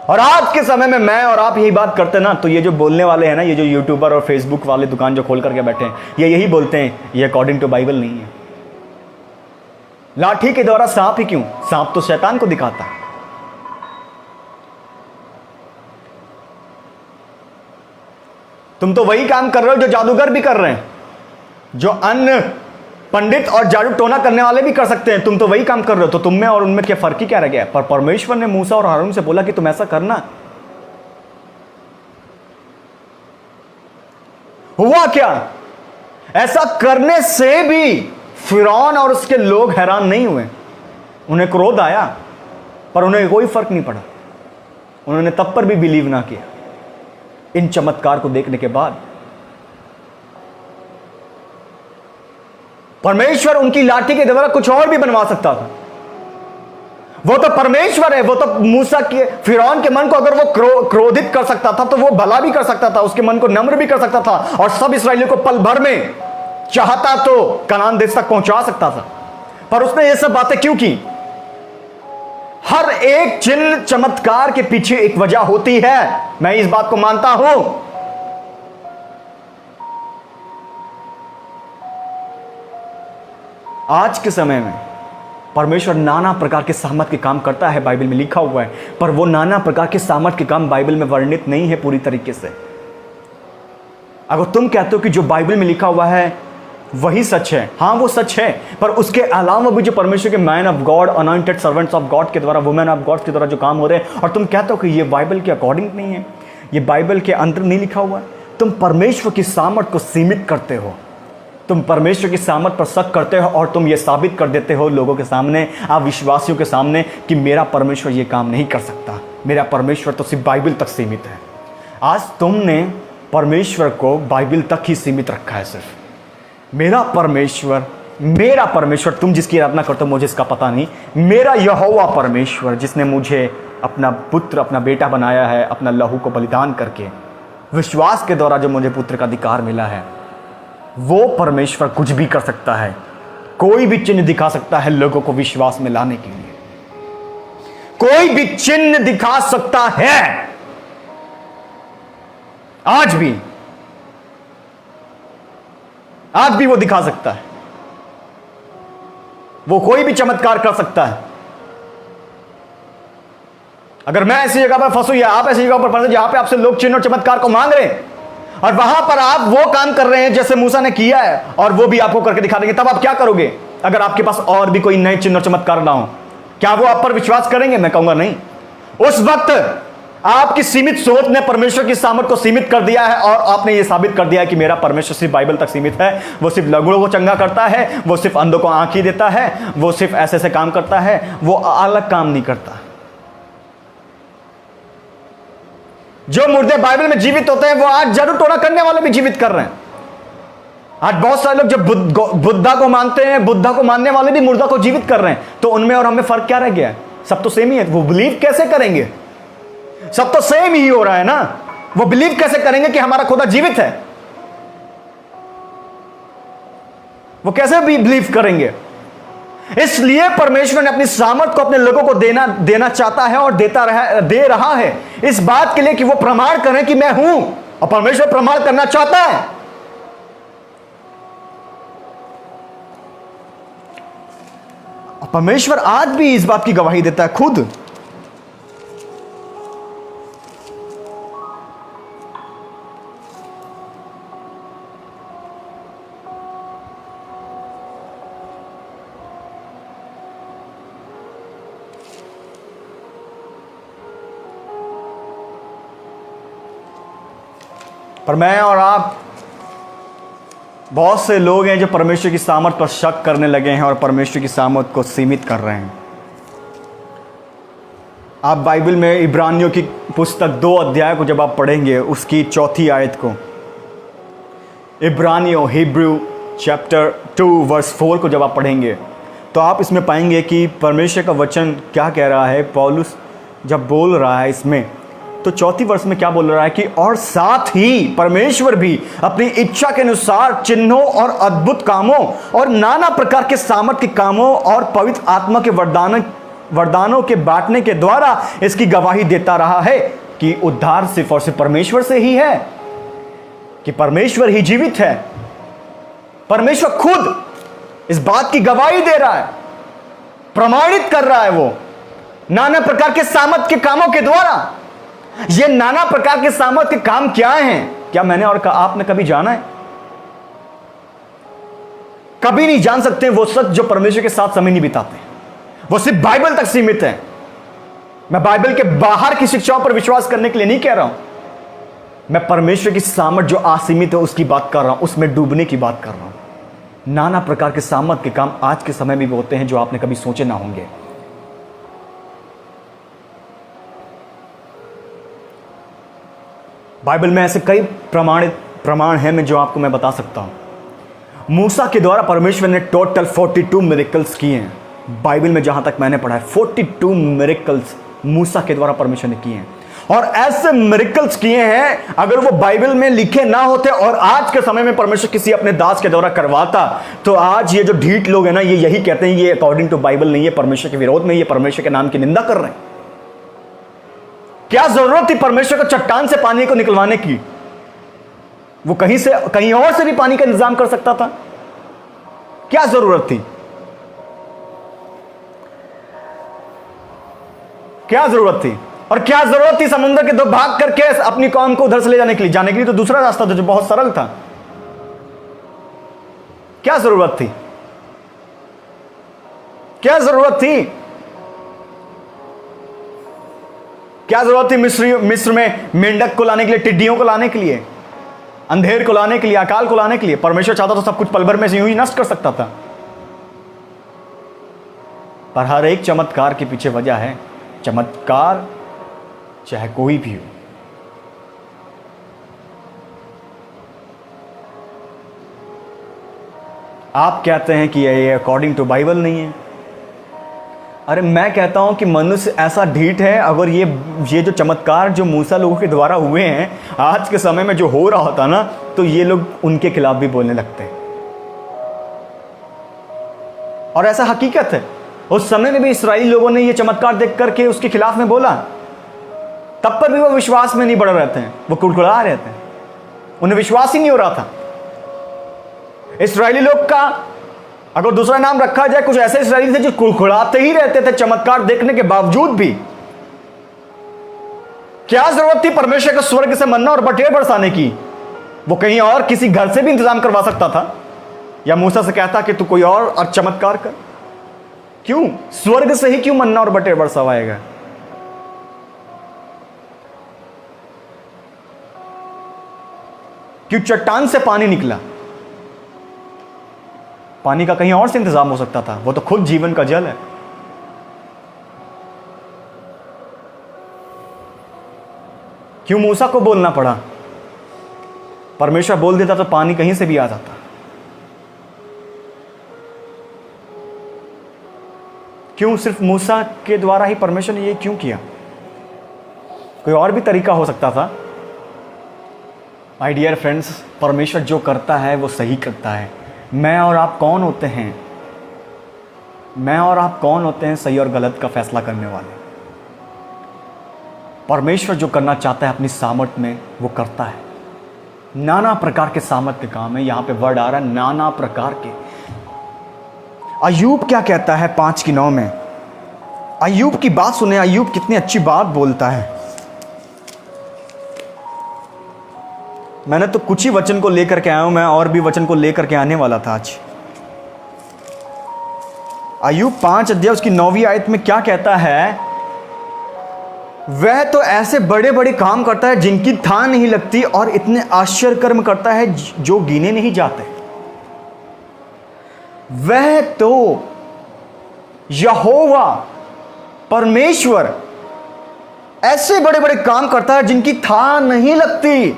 और आज के समय में मैं और आप यही बात करते ना, तो ये जो बोलने वाले हैं ना, ये जो यूट्यूबर और फेसबुक वाले दुकान जो खोल करके बैठे हैं, ये यही बोलते हैं ये अकॉर्डिंग टू बाइबल नहीं है। लाठी के द्वारा सांप ही क्यों? सांप तो शैतान को दिखाता है। तुम तो वही काम कर रहे हो जो जादूगर भी कर रहे हैं, जो अन्य पंडित और जादू टोना करने वाले भी कर सकते हैं। तुम तो वही काम कर रहे हो, तो तुम में और उनमें क्या फर्क ही क्या रह गया? पर परमेश्वर ने मूसा और हारून से बोला कि तुम ऐसा करना। हुआ क्या? ऐसा करने से भी फिरौन और उसके लोग हैरान नहीं हुए। उन्हें क्रोध आया, पर उन्हें कोई फर्क नहीं पड़ा। उन्होंने तब पर भी बिलीव ना किया इन चमत्कार को देखने के बाद। परमेश्वर उनकी लाठी के द्वारा कुछ और भी बनवा सकता था। वो तो परमेश्वर है, वो तो मूसा के, फिरौन के मन को अगर वो क्रोधित कर सकता था तो वो भला भी कर सकता था, उसके मन को नम्र भी कर सकता था और सब इस्राएलियों को पल भर में चाहता तो कनान देश तक पहुंचा सकता था। पर उसने ये सब बातें क्यों की? हर एक चिन्ह चमत्कार के पीछे एक वजह होती है, मैं इस बात को मानता हूं। आज के समय में परमेश्वर नाना प्रकार के सामर्थ के काम करता है, बाइबल में लिखा हुआ है, पर वो नाना प्रकार के सामर्थ के काम बाइबल में वर्णित नहीं है पूरी तरीके से। अगर तुम कहते हो कि जो बाइबल में लिखा हुआ है वही सच है, हाँ वो सच है, पर उसके अलावा भी जो परमेश्वर के man of God, anointed servants of God के द्वारा, वुमेन ऑफ गॉड के द्वारा जो काम हो रहे हैं, और तुम कहते हो कि ये बाइबल के अकॉर्डिंग नहीं है, ये बाइबल के अंदर नहीं लिखा हुआ है, तुम परमेश्वर की सामर्थ को सीमित करते हो। तुम परमेश्वर की सामर्थ पर शक करते हो और तुम ये साबित कर देते हो लोगों के सामने, अविश्वासियों के सामने, कि मेरा परमेश्वर ये काम नहीं कर सकता, मेरा परमेश्वर तो सिर्फ बाइबल तक सीमित है। आज तुमने परमेश्वर को बाइबल तक ही सीमित रखा है। सिर्फ मेरा परमेश्वर, तुम जिसकी आराधना करते हो मुझे इसका पता नहीं, मेरा यहोवा परमेश्वर जिसने मुझे अपना पुत्र, अपना बेटा बनाया है, अपना लहू को बलिदान करके, विश्वास के द्वारा जो मुझे पुत्र का अधिकार मिला है, वो परमेश्वर कुछ भी कर सकता है, कोई भी चिन्ह दिखा सकता है लोगों को विश्वास में लाने के लिए। कोई भी चिन्ह दिखा सकता है आज भी वो दिखा सकता है, वो कोई भी चमत्कार कर सकता है। अगर मैं ऐसी जगह पर फंसू या आप ऐसी जगह पर फंसे जहां पे आपसे लोग चिन्ह और चमत्कार को मांग रहे हैं और वहां पर आप वो काम कर रहे हैं जैसे मूसा ने किया है और वो भी आपको करके दिखा देंगे, तब आप क्या करोगे? अगर आपके पास और भी कोई नए चिन्ह और चमत्कार ना हो, क्या वो आप पर विश्वास करेंगे? मैं कहूंगा नहीं। उस वक्त आपकी सीमित सोच ने परमेश्वर की सामर्थ को सीमित कर दिया है और आपने ये साबित कर दिया है कि मेरा परमेश्वर सिर्फ बाइबल तक सीमित है। वो सिर्फ लंगड़ों को चंगा करता है, वो सिर्फ अंधों को आंखें देता है, वो सिर्फ ऐसे ऐसे काम करता है, वो अलग काम नहीं करता। जो मुर्दे बाइबल में जीवित होते हैं वो आज जादू टोना करने वाले भी जीवित कर रहे हैं। आज बहुत सारे लोग जो बुद्धा को मानते हैं, बुद्धा को मानने वाले भी मुर्दा को जीवित कर रहे हैं। तो उनमें और हमें फर्क क्या रह गया है? सब तो सेम ही है। वो बिलीव कैसे करेंगे? सब तो सेम ही हो रहा है ना। वो बिलीव कैसे करेंगे कि हमारा खुदा जीवित है? वो कैसे भी बिलीव करेंगे? इसलिए परमेश्वर ने अपनी सामर्थ को अपने लोगों को देना चाहता है और दे रहा है, इस बात के लिए कि वो प्रमाण करें कि मैं हूं, और परमेश्वर प्रमाण करना चाहता है। और परमेश्वर आज भी इस बात की गवाही देता है खुद। पर मैं और आप, बहुत से लोग हैं जो परमेश्वर की सामर्थ पर शक करने लगे हैं और परमेश्वर की सामर्थ को सीमित कर रहे हैं। आप बाइबल में इब्रानियों की पुस्तक 2 अध्याय को जब आप पढ़ेंगे, उसकी 4 आयत को, इब्रानियों हिब्रू चैप्टर 2 वर्स 4 को जब आप पढ़ेंगे तो आप इसमें पाएंगे कि परमेश्वर का वचन क्या कह रहा है। पौलुस जब बोल रहा है इसमें, तो 4 वर्ष में क्या बोल रहा है कि और साथ ही परमेश्वर भी अपनी इच्छा के अनुसार चिन्हों और अद्भुत कामों और नाना प्रकार के सामर्थ के कामों और पवित्र आत्मा के वरदानों के बांटने के द्वारा इसकी गवाही देता रहा है कि उद्धार सिर्फ और सिर्फ परमेश्वर से ही है, कि परमेश्वर ही जीवित है। परमेश्वर खुद इस बात की गवाही दे रहा है, प्रमाणित कर रहा है वो नाना प्रकार के सामर्थ के कामों के द्वारा। ये नाना प्रकार के सामर्थ के काम क्या हैं? क्या मैंने और आपने कभी जाना है? कभी नहीं जान सकते वो सच जो परमेश्वर के साथ समय नहीं बिताते। वो सिर्फ बाइबल तक सीमित है। मैं बाइबल के बाहर की शिक्षाओं पर विश्वास करने के लिए नहीं कह रहा हूं। मैं परमेश्वर की सामर्थ जो असीमित है उसकी बात कर रहा हूं, उसमें डूबने की बात कर रहा हूं। नाना प्रकार के सामर्थ के काम आज के समय में भी होते हैं जो आपने कभी सोचे ना होंगे। बाइबल में ऐसे कई प्रमाण हैं मैं जो आपको मैं बता सकता हूं। मूसा के द्वारा परमेश्वर ने टोटल 42 मिरेकल्स किए हैं। बाइबल में जहां तक मैंने पढ़ा है 42 मिरेकल्स मूसा के द्वारा परमेश्वर ने किए हैं। और ऐसे मिरेकल्स किए हैं, अगर वो बाइबल में लिखे ना होते और आज के समय में परमेश्वर किसी अपने दास के द्वारा करवाता, तो आज ये जो ढीठ लोग हैं ना, ये यही कहते हैं ये अकॉर्डिंग टू बाइबल नहीं है, परमेश्वर के विरोध में, ये परमेश्वर के नाम की निंदा कर रहे हैं। क्या जरूरत थी परमेश्वर को चट्टान से पानी को निकलवाने की? वो कहीं और से भी पानी का इंतजाम कर सकता था। क्या जरूरत थी? क्या जरूरत थी? और क्या जरूरत थी समुद्र के 2 भाग करके अपनी कौम को उधर से ले जाने के लिए? जाने के लिए तो दूसरा रास्ता था जो बहुत सरल था। क्या जरूरत थी? क्या जरूरत थी? क्या जरूरत थी मिस्र में मेंढक को लाने के लिए, टिड्डियों को लाने के लिए, अंधेर को लाने के लिए, अकाल को लाने के लिए? परमेश्वर चाहता तो सब कुछ पल भर में से यूं ही नष्ट कर सकता था। पर हर एक चमत्कार के पीछे वजह है। चमत्कार चाहे कोई भी हो, आप कहते हैं कि ये अकॉर्डिंग टू बाइबल नहीं है। अरे मैं कहता हूं कि मनुष्य ऐसा ढीठ है, अगर ये जो चमत्कार जो मूसा लोगों के द्वारा हुए हैं आज के समय में जो हो रहा होता ना, तो ये लोग उनके खिलाफ भी बोलने लगते हैं। और ऐसा हकीकत है, उस समय में भी इस्राएली लोगों ने ये चमत्कार देख करके उसके खिलाफ में बोला, तब पर भी वो विश्वास में नहीं बढ़ रहते हैं, वो कुड़कुड़ा रहते हैं, उन्हें विश्वास ही नहीं हो रहा था। इस्राएली लोग का अगर दूसरा नाम रखा जाए, कुछ ऐसे इस्राएली थे जो कुड़कुड़ाते ही रहते थे चमत्कार देखने के बावजूद भी। क्या जरूरत थी परमेश्वर को स्वर्ग से मन्ना और बटेर बरसाने की? वो कहीं और किसी घर से भी इंतजाम करवा सकता था, या मूसा से कहता कि तू कोई और चमत्कार कर। क्यों स्वर्ग से ही क्यों मन्ना और बटेर बरसावाएगा? क्यों चट्टान से पानी निकला? पानी का कहीं और से इंतजाम हो सकता था, वो तो खुद जीवन का जल है। क्यों मूसा को बोलना पड़ा? परमेश्वर बोल देता तो पानी कहीं से भी आ जाता। क्यों सिर्फ मूसा के द्वारा ही परमेश्वर ने ये क्यों किया? कोई और भी तरीका हो सकता था। माय डियर फ्रेंड्स, परमेश्वर जो करता है वो सही करता है। मैं और आप कौन होते हैं? मैं और आप कौन होते हैं सही और गलत का फैसला करने वाले? परमेश्वर जो करना चाहता है अपनी सामर्थ में वो करता है। नाना प्रकार के सामर्थ के काम है। यहां पे वर्ड आ रहा है नाना प्रकार के। अय्यूब क्या कहता है 5:9 में? अय्यूब की बात सुने। अय्यूब कितनी अच्छी बात बोलता है। मैंने तो कुछ ही वचन को लेकर के आया हूं, मैं और भी वचन को लेकर के आने वाला था आज। अय्यूब 5 अध्याय उसकी 9वीं आयत में क्या कहता है? वह तो ऐसे बड़े बड़े काम करता है जिनकी थाह नहीं लगती, और इतने आश्चर्य कर्म करता है जो गिने नहीं जाते। वह तो यहोवा परमेश्वर ऐसे बड़े बड़े काम करता है जिनकी थाह नहीं लगती,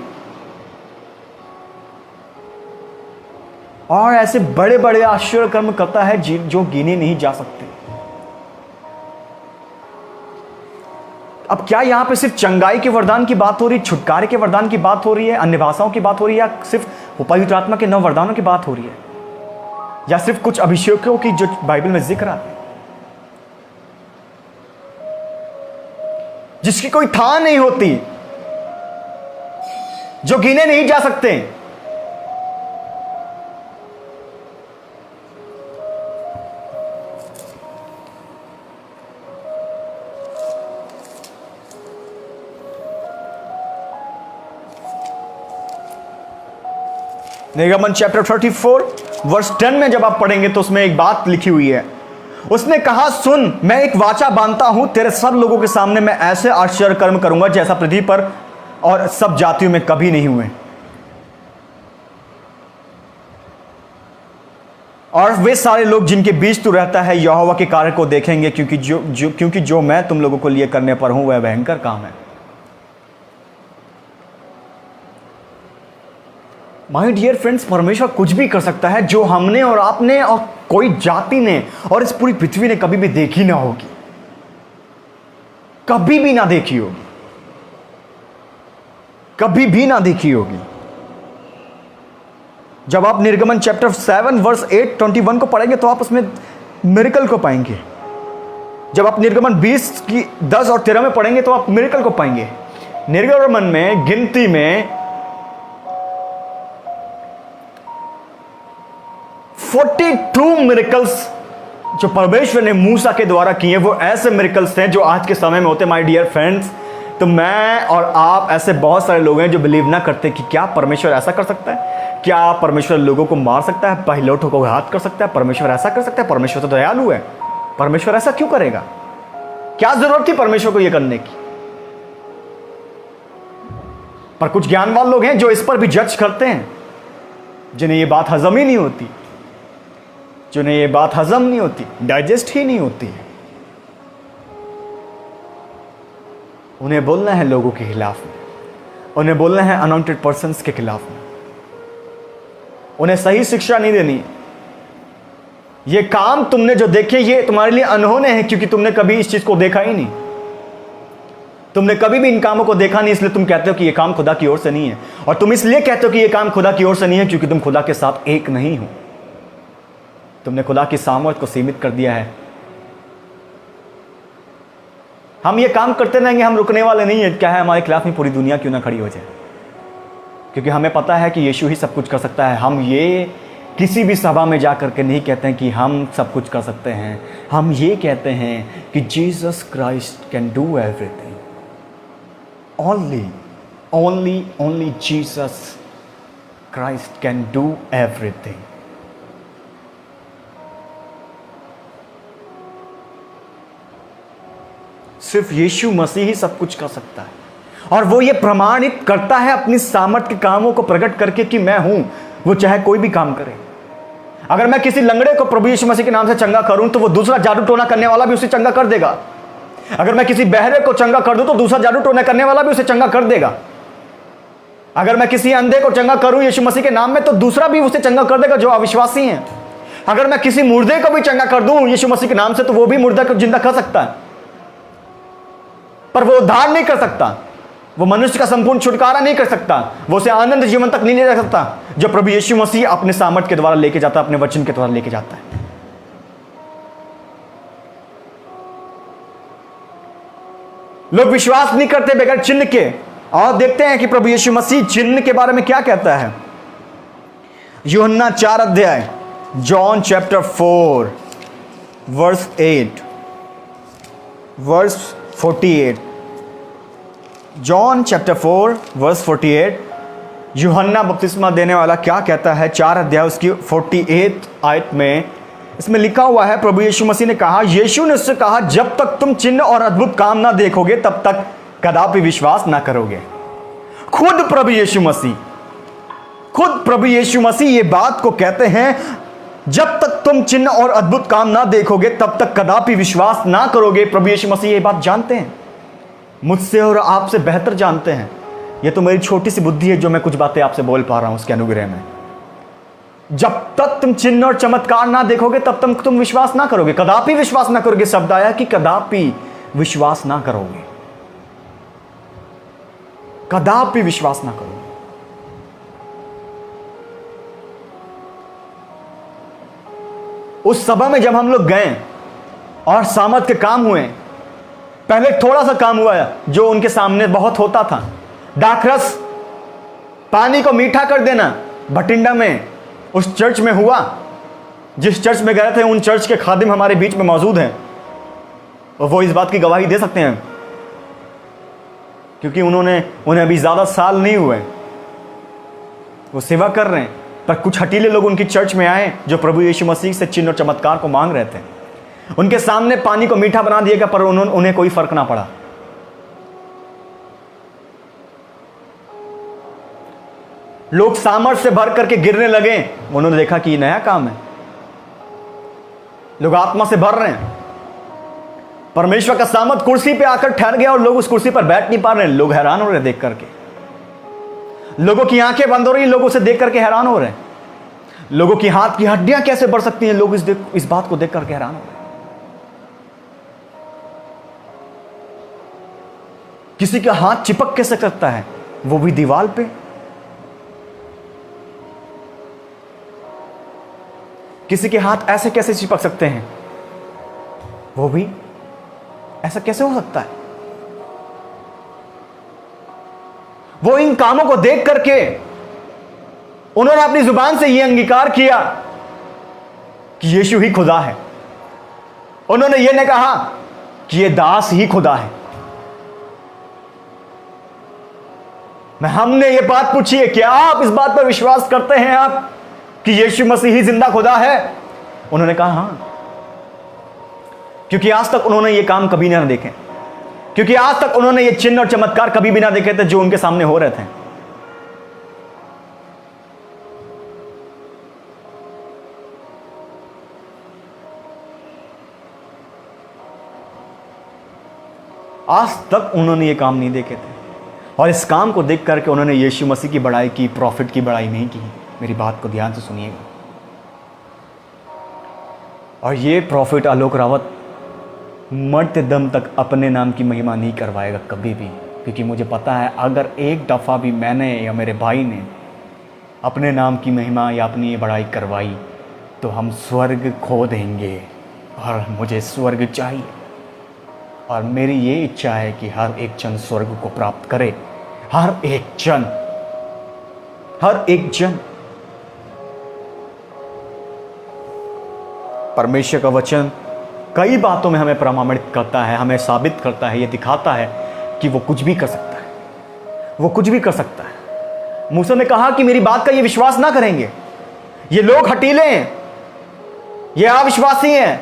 और ऐसे बड़े बड़े आश्चर्य कर्म करता है जो गिने नहीं जा सकते। अब क्या यहां पे सिर्फ चंगाई के वरदान की बात हो रही है, छुटकारे के वरदान की बात हो रही है, अन्य भाषाओं की बात हो रही है, या सिर्फ पवित्र आत्मा के 9 वरदानों की बात हो रही है, या सिर्फ कुछ अभिषेकों की जो बाइबल में जिक्र आते हैं, जिसकी कोई थाह नहीं होती, जो गिने नहीं जा सकते? निर्गमन चैप्टर 34 वर्स 10 में जब आप पढ़ेंगे तो उसमें एक बात लिखी हुई है। उसने कहा, सुन, मैं एक वाचा बांधता हूं, तेरे सब लोगों के सामने मैं ऐसे आश्चर्य कर्म करूंगा जैसा पृथ्वी पर और सब जातियों में कभी नहीं हुए। और वे सारे लोग जिनके बीच तू रहता है यहोवा के कार्य को देखेंगे, क्योंकि जो मैं तुम लोगों को लिए करने पर हूं वह भयंकर काम है। माय डियर फ्रेंड्स, परमेश्वर कुछ भी कर सकता है जो हमने और आपने और कोई जाति ने और इस पूरी पृथ्वी ने कभी भी देखी ना होगी, कभी भी ना देखी होगी, कभी भी ना देखी होगी। जब आप निर्गमन चैप्टर 7 वर्स 8-21 को पढ़ेंगे तो आप उसमें मिरेकल को पाएंगे। जब आप निर्गमन 20 की 10 और 13 में पढ़ेंगे तो आप मिरेकल को पाएंगे। निर्गमन में गिनती में 42 मिरेकल्स जो परमेश्वर ने मूसा के द्वारा किए, वो ऐसे मिरेकल्स थे जो आज के समय में होते। माय डियर फ्रेंड्स, तो मैं और आप ऐसे बहुत सारे लोग हैं जो बिलीव ना करते कि क्या परमेश्वर ऐसा कर सकता है, क्या परमेश्वर लोगों को मार सकता है, पहिलौठों को घात कर सकता है, परमेश्वर ऐसा कर सकता है, परमेश्वर तो दयालु है, परमेश्वर ऐसा क्यों करेगा, क्या जरूरत थी परमेश्वर को यह करने की। पर कुछ ज्ञानवान लोग हैं जो इस पर भी जज करते हैं, जिन्हें यह बात हजम ही नहीं होती, जिन्हें ये बात हजम नहीं होती, डाइजेस्ट ही नहीं होती है। उन्हें बोलना है लोगों के खिलाफ में, उन्हें बोलना है अनॉइंटेड पर्सन्स के खिलाफ में, उन्हें सही शिक्षा नहीं देनी। ये काम तुमने जो देखे ये तुम्हारे लिए अनहोने हैं, क्योंकि तुमने कभी इस चीज को देखा ही नहीं, तुमने कभी भी इन कामों को देखा नहीं, इसलिए तुम कहते हो कि ये काम खुदा की ओर से नहीं है। और तुम इसलिए कहते हो कि ये काम खुदा की ओर से नहीं है क्योंकि तुम खुदा के साथ एक नहीं हो, तुमने खुदा की सामर्थ को सीमित कर दिया है। हम ये काम करते रहेंगे, हम रुकने वाले नहीं है, क्या है हमारे खिलाफ में पूरी दुनिया क्यों ना खड़ी हो जाए, क्योंकि हमें पता है कि यीशु ही सब कुछ कर सकता है। हम ये किसी भी सभा में जा करके नहीं कहते हैं कि हम सब कुछ कर सकते हैं, हम ये कहते हैं कि Jesus Christ can do everything, only Jesus Christ can do everything. सिर्फ यीशु मसीह ही सब कुछ कर सकता है, और वो ये प्रमाणित करता है अपनी सामर्थ के कामों को प्रकट करके कि मैं हूं, वो चाहे कोई भी काम करे। अगर मैं किसी लंगड़े को प्रभु यीशु मसीह के नाम से चंगा करूं तो वो दूसरा जादू टोना करने वाला भी उसे चंगा कर देगा। अगर मैं किसी बहरे को चंगा कर दूं तो दूसरा जादू टोना करने वाला भी उसे चंगा कर देगा। अगर मैं किसी अंधे को चंगा करूं यीशु मसीह के नाम में तो दूसरा भी उसे चंगा कर देगा जो अविश्वासी है। अगर मैं किसी मुर्दे को भी चंगा कर दूं यीशु मसीह के नाम से तो वो भी मुर्दा को जिंदा कर सकता है, पर वो उद्धार नहीं कर सकता, वो मनुष्य का संपूर्ण छुटकारा नहीं कर सकता, वो उसे आनंद जीवन तक नहीं ले जा सकता जो प्रभु यीशु मसीह अपने सामर्थ के द्वारा लेके जाता है, अपने वचन के द्वारा लेके जाता है। लोग विश्वास नहीं करते बगैर चिन्ह के, और देखते हैं कि प्रभु यीशु मसीह चिन्ह के बारे में क्या कहता है। यूहन्ना 4 अध्याय, John chapter 4 verse 8 verse 48, John chapter 4 verse 48, यूहन्ना बपतिस्मा देने वाला क्या कहता है। 4 अध्याय उसकी 48 आयत में इसमें लिखा हुआ है, प्रभु यीशु मसीह ने कहा, यीशु ने उससे कहा, जब तक तुम चिन्ह और अद्भुत काम ना देखोगे तब तक कदापि विश्वास ना करोगे। खुद प्रभु यीशु मसीह ये बात को कहते हैं, जब तक तुम चिन्ह और अद्भुत काम ना देखोगे तब तक कदापि विश्वास ना करोगे। प्रभु यीशु मसीह ये बात जानते हैं, मुझसे और आपसे बेहतर जानते हैं। ये तो मेरी छोटी सी बुद्धि है जो मैं कुछ बातें आपसे बोल पा रहा हूं उसके अनुग्रह में। जब तक तुम चिन्ह और चमत्कार ना देखोगे तब तक तुम विश्वास ना करोगे, कदापि विश्वास ना करोगे। शब्द आया कि कदापि विश्वास ना करोगे, कदापि विश्वास ना करोगे। उस सभा में जब हम लोग गए और सामर्थ के काम हुए, पहले थोड़ा सा काम हुआ जो उनके सामने बहुत होता था, दाखरस, पानी को मीठा कर देना। भटिंडा में उस चर्च में हुआ, जिस चर्च में गए थे उन चर्च के खादिम हमारे बीच में मौजूद हैं और वो इस बात की गवाही दे सकते हैं, क्योंकि उन्हें अभी ज़्यादा साल नहीं हुए, वो सेवा कर रहे हैं। पर कुछ हटीले लोग उनकी चर्च में आए जो प्रभु यीशु मसीह से चिन्ह और चमत्कार को मांग रहे थे। उनके सामने पानी को मीठा बना दिया गया, पर उन्हें कोई फर्क ना पड़ा। लोग सामर्थ से भर करके गिरने लगे, उन्होंने देखा कि ये नया काम है, लोग आत्मा से भर रहे हैं। परमेश्वर का सामर्थ कुर्सी पे आकर ठहर गया और लोग उस कुर्सी पर बैठ नहीं पा रहे हैं। लोग हैरान हो रहे देख करके, लोगों की आंखें बंद हो रही, लोगों से देख करके हैरान हो रहे हैं। लोगों की हाथ की हड्डियां कैसे बढ़ सकती हैं, लोग इस बात को देख करके हैरान हो रहे हैं। किसी का हाथ चिपक कैसे सकता है, वो भी दीवार पे। किसी के हाथ ऐसे कैसे चिपक सकते हैं, वो भी ऐसा कैसे हो सकता है। वो इन कामों को देख करके उन्होंने अपनी जुबान से यह अंगीकार किया कि यीशु ही खुदा है। उन्होंने यह नहीं कहा कि यह दास ही खुदा है। हमने ये बात पूछी है, क्या आप इस बात पर विश्वास करते हैं आप कि यीशु मसीह ही जिंदा खुदा है? उन्होंने कहा हां, क्योंकि आज तक उन्होंने ये काम कभी ना देखे, क्योंकि आज तक उन्होंने ये चिन्ह और चमत्कार कभी भी ना देखे थे जो उनके सामने हो रहे थे। आज तक उन्होंने ये काम नहीं देखे थे, और इस काम को देख करके उन्होंने यीशु मसीह की बड़ाई की, प्रॉफिट की बड़ाई नहीं की। मेरी बात को ध्यान से सुनिएगा। और ये प्रॉफिट आलोक रावत मरते दम तक अपने नाम की महिमा नहीं करवाएगा कभी भी, क्योंकि मुझे पता है अगर एक दफ़ा भी मैंने या मेरे भाई ने अपने नाम की महिमा या अपनी ये बड़ाई करवाई तो हम स्वर्ग खो देंगे, और मुझे स्वर्ग चाहिए। और मेरी ये इच्छा है कि हर एक जन स्वर्ग को प्राप्त करे, हर एक जन। परमेश्वर का वचन कई बातों में हमें प्रमाणित करता है, हमें साबित करता है, ये दिखाता है कि वो कुछ भी कर सकता है, वो कुछ भी कर सकता है। मूसा ने कहा कि मेरी बात का ये विश्वास ना करेंगे, ये लोग हटीले हैं, ये अविश्वासी हैं,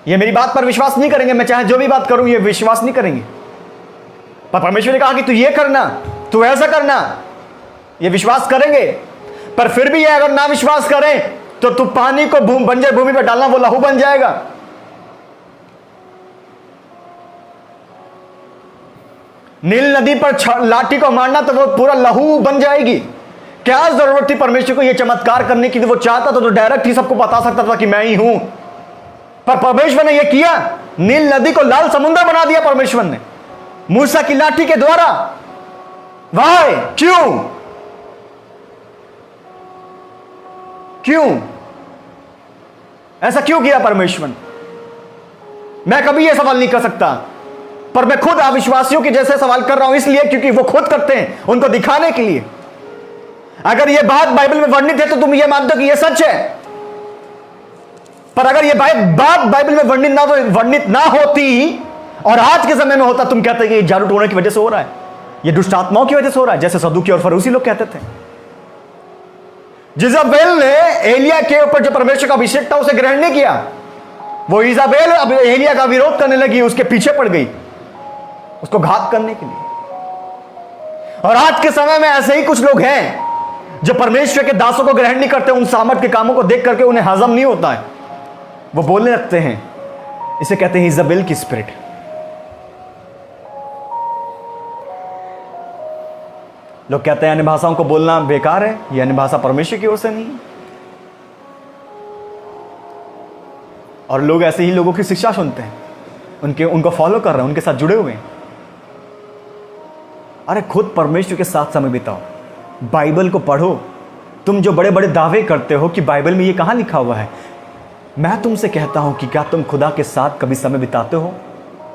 ये मेरी बात पर विश्वास नहीं करेंगे, मैं चाहे जो भी बात करूं ये विश्वास नहीं करेंगे। पर परमेश्वर ने कहा कि तू ये करना, तू ऐसा करना, ये विश्वास करेंगे। पर फिर भी ये अगर ना विश्वास करें तो तू पानी को बंजर भूमि पर डालना, वो लहू बन जाएगा। नील नदी पर लाठी को मारना तो वो पूरा लहू बन जाएगी। क्या जरूरत थी परमेश्वर को ये चमत्कार करने की? वो चाहता तो डायरेक्ट ही सबको बता सकता था कि मैं ही हूं, पर परमेश्वर ने ये किया, नील नदी को लाल समुद्र बना दिया परमेश्वर ने मूसा की लाठी के द्वारा। वाई? क्यों ऐसा क्यों किया परमेश्वर ने? मैं कभी यह सवाल नहीं कर सकता, पर मैं खुद अविश्वासियों के जैसे सवाल कर रहा हूं, इसलिए क्योंकि वो खुद करते हैं, उनको दिखाने के लिए। अगर यह बात बाइबल में वर्णित है तो तुम यह मानते हो कि यह सच है, पर अगर यह बात बाइबल में वर्णित ना होती और आज के समय में होता, तुम कहते कि जादू टोने की वजह से हो रहा है, यह दुष्ट आत्माओं की वजह से हो रहा है, जैसे सदूकी और फरूसी लोग कहते थे। जिज़ाबेल ने एलिया के ऊपर जो परमेश्वर का अभिषेक था उसे ग्रहण नहीं किया। वो इजाबेल अब एलिया का विरोध करने लगी, उसके पीछे पड़ गई उसको घात करने के लिए। और आज के समय में ऐसे ही कुछ लोग हैं जो परमेश्वर के दासों को ग्रहण नहीं करते, उन सामर्थ के कामों को देख करके उन्हें हजम नहीं होता है, वो बोलने लगते हैं। इसे कहते हैं इजाबेल की स्पिरिट। लोग कहते हैं अन्य भाषाओं को बोलना बेकार है, यह अन्य भाषा परमेश्वर की ओर से नहीं है। और लोग ऐसे ही लोगों की शिक्षा सुनते हैं, उनको फॉलो कर रहे हैं, उनके साथ जुड़े हुए हैं। अरे खुद परमेश्वर के साथ समय बिताओ, बाइबल को पढ़ो। तुम जो बड़े बड़े दावे करते हो कि बाइबल में ये कहाँ लिखा हुआ है, मैं तुमसे कहता हूं कि क्या तुम खुदा के साथ कभी समय बिताते हो,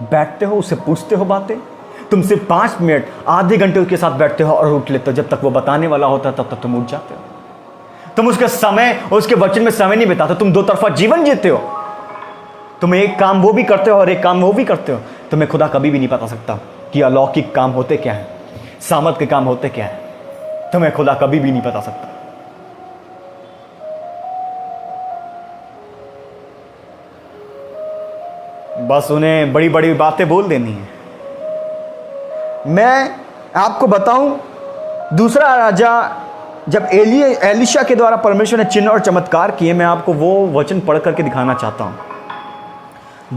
बैठते हो, उससे पूछते हो बातें? तुम सिर्फ 5 मिनट आधे घंटे उसके साथ बैठते हो और उठ लेते हो। जब तक वो बताने वाला होता है तब तक तुम उठ जाते हो। तुम उसके समय, उसके वचन में समय नहीं बिताते, तुम दो तरफा जीवन जीते हो। तुम एक काम वो भी करते हो और एक काम वो भी करते हो। तुम्हें खुदा कभी भी नहीं बता सकता कि अलौकिक काम होते क्या है, सामर्थ के काम होते क्या है। तुम्हें खुदा कभी भी नहीं बता सकता। बस उन्हें बड़ी बड़ी बातें बोल देनी है। मैं आपको बताऊं, दूसरा राजा जब एलीशा के द्वारा परमेश्वर ने चिन्ह और चमत्कार किए, मैं आपको वो वचन पढ़ करके दिखाना चाहता हूं।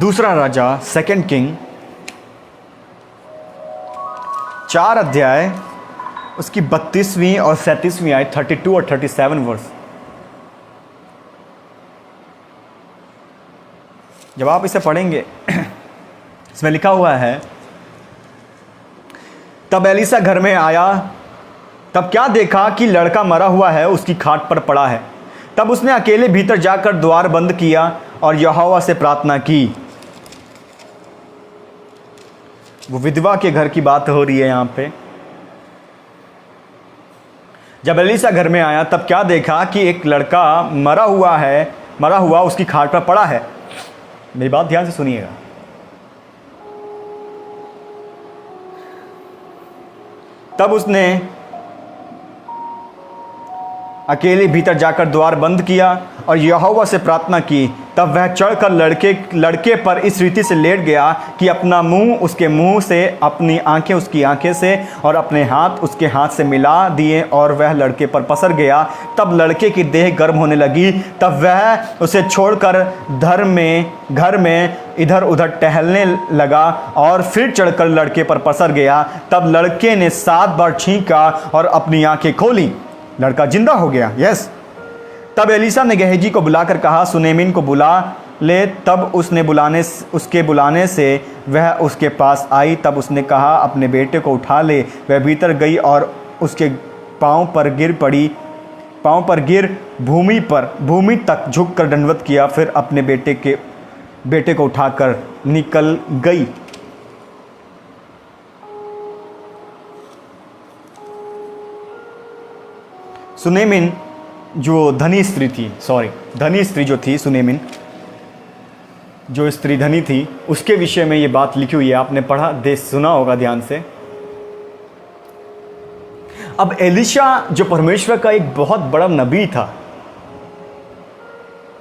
दूसरा राजा 2 किंग 4 अध्याय, उसकी 32वीं और 37वीं आयत, 32 और 37 वर्स। जब आप इसे पढ़ेंगे, इसमें लिखा हुआ है, तब एलीशा घर में आया, तब क्या देखा कि लड़का मरा हुआ है, उसकी खाट पर पड़ा है। तब उसने अकेले भीतर जाकर द्वार बंद किया और यहोवा से प्रार्थना की। वो विधवा के घर की बात हो रही है यहां पे। जब एलीशा घर में आया तब क्या देखा कि एक लड़का मरा हुआ उसकी खाट पर पड़ा है। मेरी बात ध्यान से सुनिएगा। तब उसने अकेले भीतर जाकर द्वार बंद किया और यहोवा से प्रार्थना की। तब वह चढ़कर लड़के पर इस रीति से लेट गया कि अपना मुंह उसके मुंह से, अपनी आंखें उसकी आंखें से और अपने हाथ उसके हाथ से मिला दिए और वह लड़के पर पसर गया। तब लड़के की देह गर्म होने लगी। तब वह उसे छोड़कर घर में इधर उधर टहलने लगा और फिर चढ़कर लड़के पर पसर गया। तब लड़के ने 7 बार छींका और अपनी आंखें खोली, लड़का जिंदा हो गया। यस। तब एलीशा ने गेहजी को बुलाकर कहा, सुनेमिन को बुला ले। तब उसके बुलाने से वह उसके पास आई। तब उसने कहा, अपने बेटे को उठा ले। वह भीतर गई और उसके पांव पर गिर भूमि तक झुककर दंडवत किया। फिर अपने बेटे को उठाकर निकल गई। सुनेमिन जो धनी स्त्री जो थी, सुनेमिन जो स्त्री धनी थी, उसके विषय में ये बात लिखी हुई है। आपने सुना होगा ध्यान से। अब एलीशा जो परमेश्वर का एक बहुत बड़ा नबी था,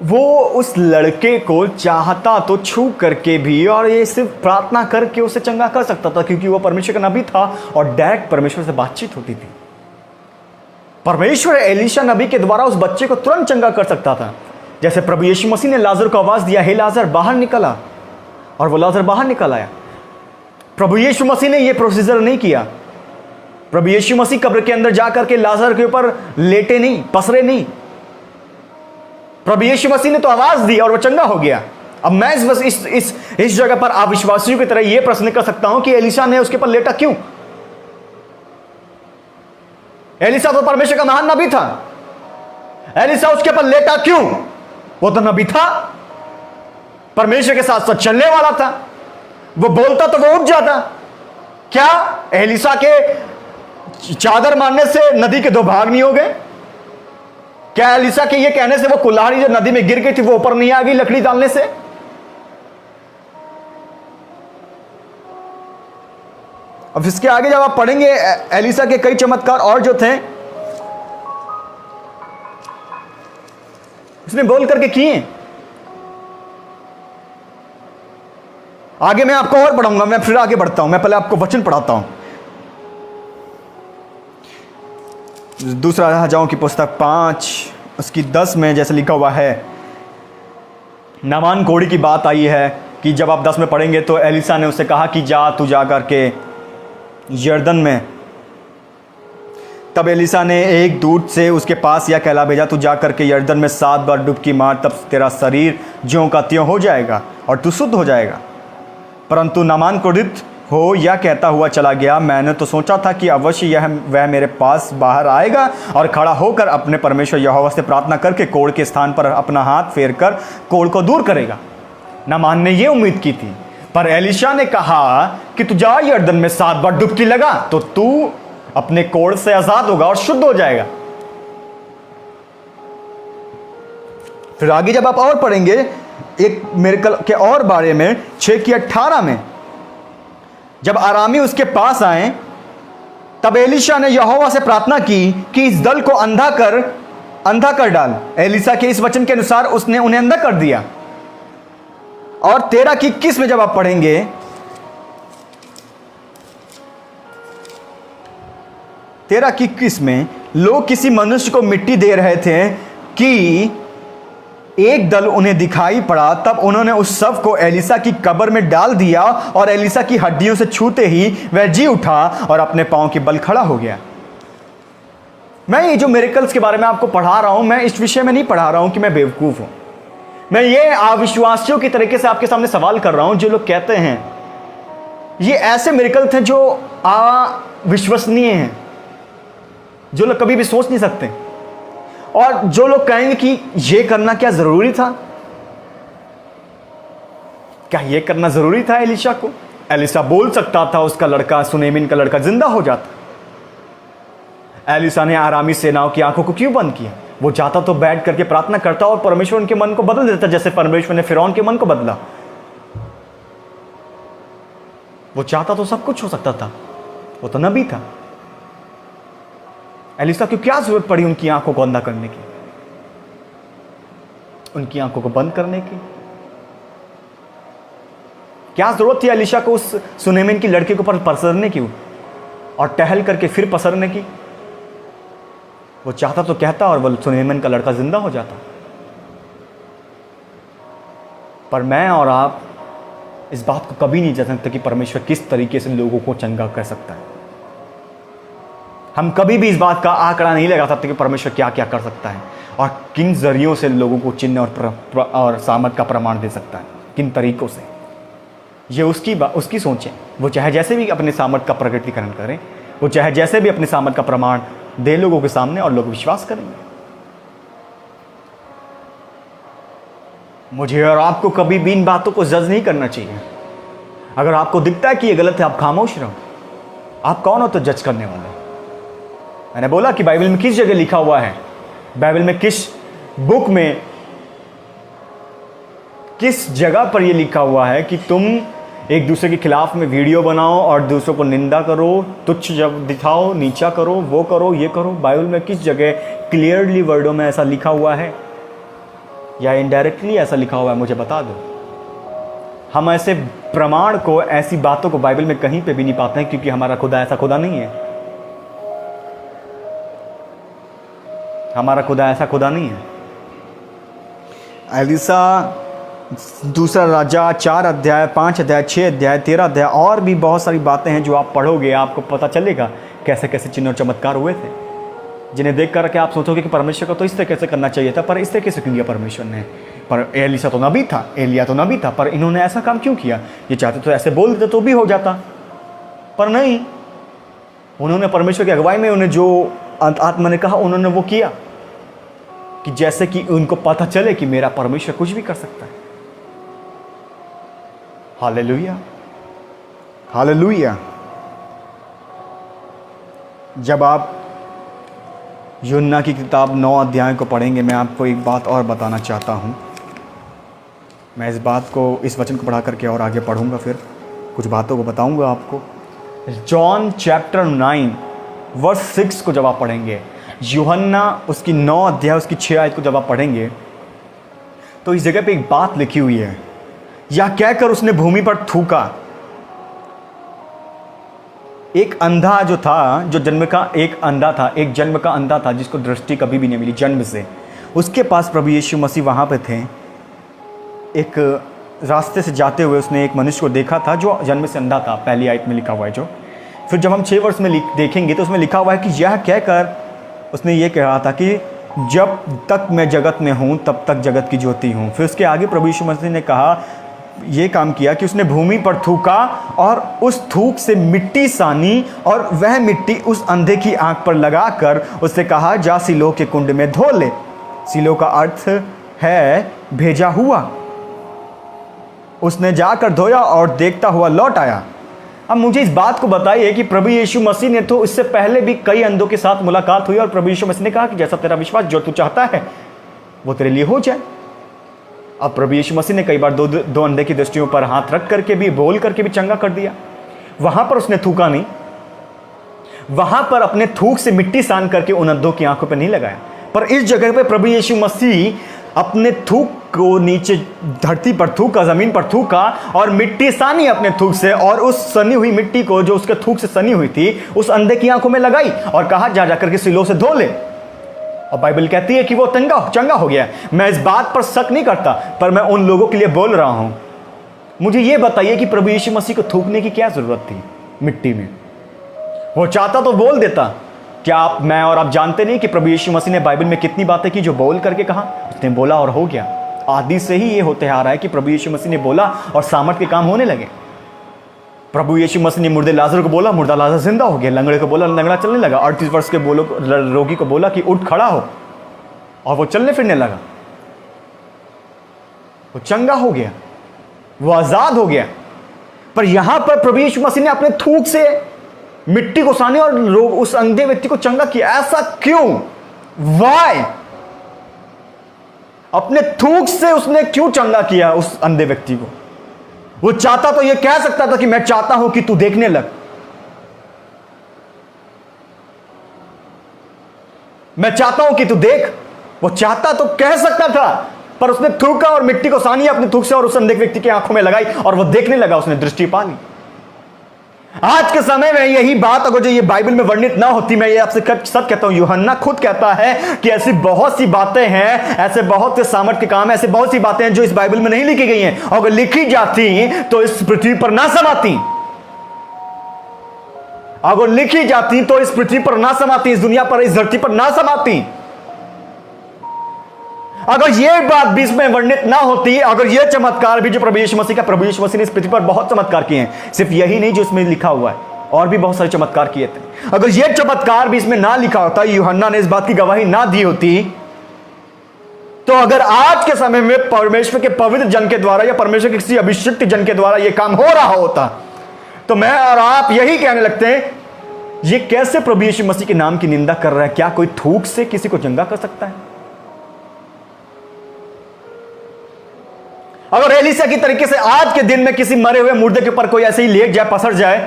वो उस लड़के को चाहता तो छू करके भी और ये सिर्फ प्रार्थना करके उसे चंगा कर सकता था, क्योंकि वो परमेश्वर का नबी था और डायरेक्ट परमेश्वर से बातचीत होती थी। परमेश्वर एलीशा नबी के द्वारा उस बच्चे को तुरंत चंगा कर सकता था। जैसे प्रभु यीशु मसीह ने लाजर को आवाज दिया, हे लाजर बाहर निकला, और वो लाजर बाहर निकल आया। प्रभु यीशु मसीह ने यह प्रोसीजर नहीं किया। प्रभु यीशु मसीह कब्र के अंदर जाकर के लाजर के ऊपर लेटे नहीं, पसरे नहीं। प्रभु यीशु मसीह ने तो आवाज दी और वो चंगा हो गया। अब मैं इस जगह पर अविश्वासियों की तरह यह प्रश्न कर सकता हूं कि एलीशा ने उसके ऊपर लेटा क्यों? एलीशा तो परमेश्वर का महान नबी था, एलीशा उसके पर लेटा क्यों? वो तो नबी था, परमेश्वर के साथ साथ चलने वाला था। वो बोलता तो वो उठ जाता। क्या एलीशा के चादर मारने से नदी के 2 भाग नहीं हो गए? क्या एलीशा के ये कहने से वो कुल्हाड़ी जो नदी में गिर गई थी वो ऊपर नहीं आ गई लकड़ी डालने से? अब इसके आगे जब आप पढ़ेंगे एलीशा के कई चमत्कार और जो थे उसने बोल करके किए। आगे मैं आपको और पढ़ाऊंगा, मैं फिर आगे बढ़ता हूं, मैं पहले आपको वचन पढ़ाता हूं। दूसरा राजाओं की पुस्तक 5 उसकी 10 में जैसे लिखा हुआ है, नामान कोढ़ी की बात आई है कि जब आप 10 में पढ़ेंगे तो एलिसा ने उससे कहा कि तू जा करके यर्दन में। तब एलिसा ने एक दूत से उसके पास यह कहला भेजा, तू जा करके यर्दन में 7 बार डुबकी मार, तब तेरा शरीर ज्यों का त्यों हो जाएगा और तू शुद्ध हो जाएगा। परंतु नामान क्रोधित हो यह कहता हुआ चला गया, मैंने तो सोचा था कि अवश्य वह मेरे पास बाहर आएगा और खड़ा होकर अपने परमेश्वर यहोवा से प्रार्थना करके कोढ़ के स्थान पर अपना हाथ फेर कर कोढ़ को दूर करेगा। नामान ने यह उम्मीद की थी, पर एलिशा ने कहा कि तू जा यर्दन में 7 बार डुबकी लगा तो तू अपने कोढ़ से आजाद होगा और शुद्ध हो जाएगा। फिर आगे जब आप और पढ़ेंगे एक मिरेकल के और बारे में 6 की 18 में, जब आरामी उसके पास आए तब एलिशा ने यहोवा से प्रार्थना की कि इस दल को अंधा कर डाल। एलिशा के इस वचन के अनुसार उसने उन्हें अंधा कर दिया। और 13 की 21 में जब आप पढ़ेंगे, 13 की 21 में लोग किसी मनुष्य को मिट्टी दे रहे थे कि एक दल उन्हें दिखाई पड़ा, तब उन्होंने उस शव को एलिसा की कब्र में डाल दिया और एलिसा की हड्डियों से छूते ही वह जी उठा और अपने पांव के बल खड़ा हो गया। मैं ये जो मिरेकल्स के बारे में आपको पढ़ा रहा हूं, मैं इस विषय में नहीं पढ़ा रहा हूं कि मैं बेवकूफ हूं। मैं ये अविश्वासियों की तरीके से आपके सामने सवाल कर रहा हूं जो लोग कहते हैं ये ऐसे मिरेकल थे जो अविश्वसनीय हैं, जो लोग कभी भी सोच नहीं सकते, और जो लोग कहेंगे कि यह करना क्या जरूरी था? क्या यह करना जरूरी था एलिशा को? एलिशा बोल सकता था, उसका लड़का सुनेमिन का लड़का जिंदा हो जाता। एलिशा ने आरामी सेनाओं की आंखों को क्यों बंद किया? वो चाहता तो बैठ करके प्रार्थना करता और परमेश्वर उनके मन को बदल देता, जैसे परमेश्वर ने फिरौन के मन को बदला। वो चाहता तो सब कुछ हो सकता था, वो तो नबी था। एलिशा को क्या जरूरत पड़ी उनकी आंखों को अंधा करने की, उनकी आंखों को बंद करने की? क्या जरूरत थी एलिशा को उस सुनेमिन की लड़के के ऊपर पसरने की और टहल करके फिर पसरने की? वो चाहता तो कहता और वो सुनेमिन का लड़का जिंदा हो जाता। पर मैं और आप इस बात को कभी नहीं जान सकते कि परमेश्वर किस तरीके से लोगों को चंगा कर सकता है। हम कभी भी इस बात का आंकड़ा नहीं लगा सकते कि परमेश्वर क्या क्या कर सकता है और किन जरियों से लोगों को चिन्ह और सामर्थ का प्रमाण दे सकता है, किन तरीकों से। ये उसकी सोच है। वो चाहे जैसे भी अपने सामर्थ का प्रकटीकरण करें, वो चाहे जैसे भी अपने सामर्थ का प्रमाण दे लोगों के सामने, और लोग विश्वास करेंगे। मुझे और आपको कभी भी इन बातों को जज नहीं करना चाहिए। अगर आपको दिखता है कि ये गलत है, आप खामोश रहो। आप कौन हो तो जज करने वाले? मैंने बोला कि बाइबल में किस जगह लिखा हुआ है, बाइबल में किस बुक में किस जगह पर यह लिखा हुआ है कि तुम एक दूसरे के खिलाफ में वीडियो बनाओ और दूसरों को निंदा करो, तुच्छ जब दिखाओ, नीचा करो, वो करो, ये करो? बाइबल में किस जगह क्लियरली वर्डों में ऐसा लिखा हुआ है या इनडायरेक्टली ऐसा लिखा हुआ है? मुझे बता दो। हम ऐसे प्रमाण को, ऐसी बातों को बाइबल में कहीं पे भी नहीं पाते हैं, क्योंकि हमारा खुदा ऐसा खुदा नहीं है। हमारा खुदा ऐसा खुदा नहीं है। एलिशा दूसरा राजा 4 अध्याय, 5 अध्याय, 6 अध्याय, 13 अध्याय, और भी बहुत सारी बातें हैं जो आप पढ़ोगे आपको पता चलेगा कैसे कैसे चिन्ह और चमत्कार हुए थे, जिन्हें देख कर के आप सोचोगे कि परमेश्वर को तो इस तरीके से करना चाहिए था, पर इस तरीके से क्यों किया परमेश्वर ने? पर एलिशा तो नबी था, एलिया तो नबी था, पर इन्होंने ऐसा काम क्यों किया? ये चाहते तो ऐसे बोल देते तो भी हो जाता, पर नहीं। उन्होंने परमेश्वर की अगुवाई में उन्हें जो आत्मा ने कहा उन्होंने वो किया, कि जैसे कि उनको पता चले कि मेरा परमेश्वर कुछ भी कर सकता है। Hallelujah, hallelujah. जब आप यूहन्ना की किताब 9 अध्याय को पढ़ेंगे, मैं आपको एक बात और बताना चाहता हूँ। मैं इस बात को, इस वचन को पढ़ा करके और आगे पढ़ूंगा, फिर कुछ बातों को बताऊंगा आपको। जॉन चैप्टर 9 वर्स 6 को जब आप पढ़ेंगे, यूहन्ना उसकी 9 अध्याय उसकी 6 आयत को जब आप पढ़ेंगे, तो इस जगह पे एक बात लिखी हुई है, या कहकर उसने भूमि पर थूका। एक अंधा जो था, जो जन्म का एक अंधा था, एक जन्म का अंधा था जिसको दृष्टि कभी भी नहीं मिली जन्म से, उसके पास प्रभु यीशु मसीह वहाँ पे थे। एक रास्ते से जाते हुए उसने एक मनुष्य को देखा था जो जन्म से अंधा था, पहली आयत में लिखा हुआ है। जो फिर जब हम 6 वर्ष में देखेंगे तो उसमें लिखा हुआ है कि यह कहकर उसने ये कहा था कि जब तक मैं जगत में हूँ तब तक जगत की ज्योति हूँ। फिर उसके आगे प्रभु यीशु मसीह ने कहा, ये काम किया कि उसने भूमि पर थूका और उस थूक से मिट्टी सानी और वह मिट्टी उस अंधे की आंख पर लगाकर उससे कहा, जा सिलोह के कुंड में धो ले। सिलोह का अर्थ है भेजा हुआ। उसने जाकर धोया और देखता हुआ लौट आया। अब मुझे इस बात को बताइए कि प्रभु यीशु मसीह ने तो इससे पहले भी कई अंधों के साथ मुलाकात हुई और प्रभु यीशु मसीह ने कहा कि जैसा तेरा विश्वास, जो तू चाहता है वो तेरे लिए हो जाए। अब प्रभु यीशु मसीह ने कई बार दो अंधे की दृष्टियों पर हाथ रख करके भी, बोल करके भी चंगा कर दिया। वहां पर उसने थूका नहीं, वहां पर अपने थूक से मिट्टी सान करके उन अंधों की आंखों पर नहीं लगाया, पर इस जगह पे प्रभु यीशु मसीह अपने थूक को नीचे धरती पर थूका, जमीन पर थूका और मिट्टी सानी अपने थूक से, और उस सनी हुई मिट्टी को जो उसके थूक से सनी हुई थी उस अंधे की आंखों में लगाई और कहा, जा जाकर के सिलोह से धो ले। और बाइबल कहती है कि वो चंगा हो गया। मैं इस बात पर शक नहीं करता, पर मैं उन लोगों के लिए बोल रहा हूं। मुझे यह बताइए कि प्रभु यीशु मसीह को थूकने की क्या जरूरत थी मिट्टी में? वो चाहता तो बोल देता। क्या आप, मैं और आप जानते नहीं कि प्रभु यीशु मसीह ने बाइबल में कितनी बातें की जो बोल करके कहा? उसने बोला और हो गया। आदि से ही ये होते आ रहा है कि प्रभु यीशु मसीह ने बोला और सामर्थ के काम होने लगे। प्रभु यीशु मसीह ने मुर्दे लाजर को बोला, मुर्दा लाजर जिंदा हो गया। लंगड़े को बोला, लंगड़ा चलने लगा। 38 वर्ष के रोगी को बोला कि उठ खड़ा हो, और वो चलने फिरने लगा। वो चंगा हो गया, वो आजाद हो गया। पर यहां पर प्रभु यीशु मसीह ने अपने थूक से मिट्टी को सानी और उस अंधे व्यक्ति को चंगा किया। ऐसा क्यों? वाई? अपने थूक से उसने क्यों चंगा किया उस अंधे व्यक्ति को? वो चाहता तो ये कह सकता था कि मैं चाहता हूं कि तू देखने लग, मैं चाहता हूं कि तू देख। वो चाहता तो कह सकता था, पर उसने थूका और मिट्टी को सानी अपने थूक से और उस अंधे व्यक्ति की आंखों में लगाई और वो देखने लगा, उसने दृष्टि पा ली। आज के समय में यही बात अगर जो ये बाइबल में वर्णित ना होती, मैं ये आपसे सच कहता हूं, यूहन्ना खुद कहता है कि ऐसी बहुत सी बातें हैं, ऐसे बहुत से सामर्थ के काम, ऐसे बहुत सी बातें हैं जो इस बाइबल में नहीं लिखी गई हैं, और अगर लिखी जाती तो इस पृथ्वी पर ना समाती। अगर लिखी जाती तो इस पृथ्वी पर ना समाती, इस दुनिया पर, इस धरती पर ना समाती। अगर यह बात भी इसमें वर्णित ना होती, अगर यह चमत्कार भी जो प्रभु यीशु मसीह का, प्रभु यीशु मसीह ने इस पृथ्वी पर बहुत चमत्कार किए हैं, सिर्फ यही नहीं जो इसमें लिखा हुआ है, और भी बहुत सारे चमत्कार किए थे। अगर यह चमत्कार भी इसमें ना लिखा होता, यूहन्ना ने इस बात की गवाही ना दी होती, तो अगर आज के समय में परमेश्वर के पवित्र जन के द्वारा या परमेश्वर के किसी अभिषिक्त जन के द्वारा यह काम हो रहा होता, तो मैं और आप यही कहने लगते हैं, ये कैसे प्रभु यीशु मसीह के नाम की निंदा कर रहा है? क्या कोई थूक से किसी को चंगा कर सकता है? अगर एलीशा की तरीके से आज के दिन में किसी मरे हुए मुर्दे के ऊपर कोई ऐसे ही लेट जाए, पसर जाए,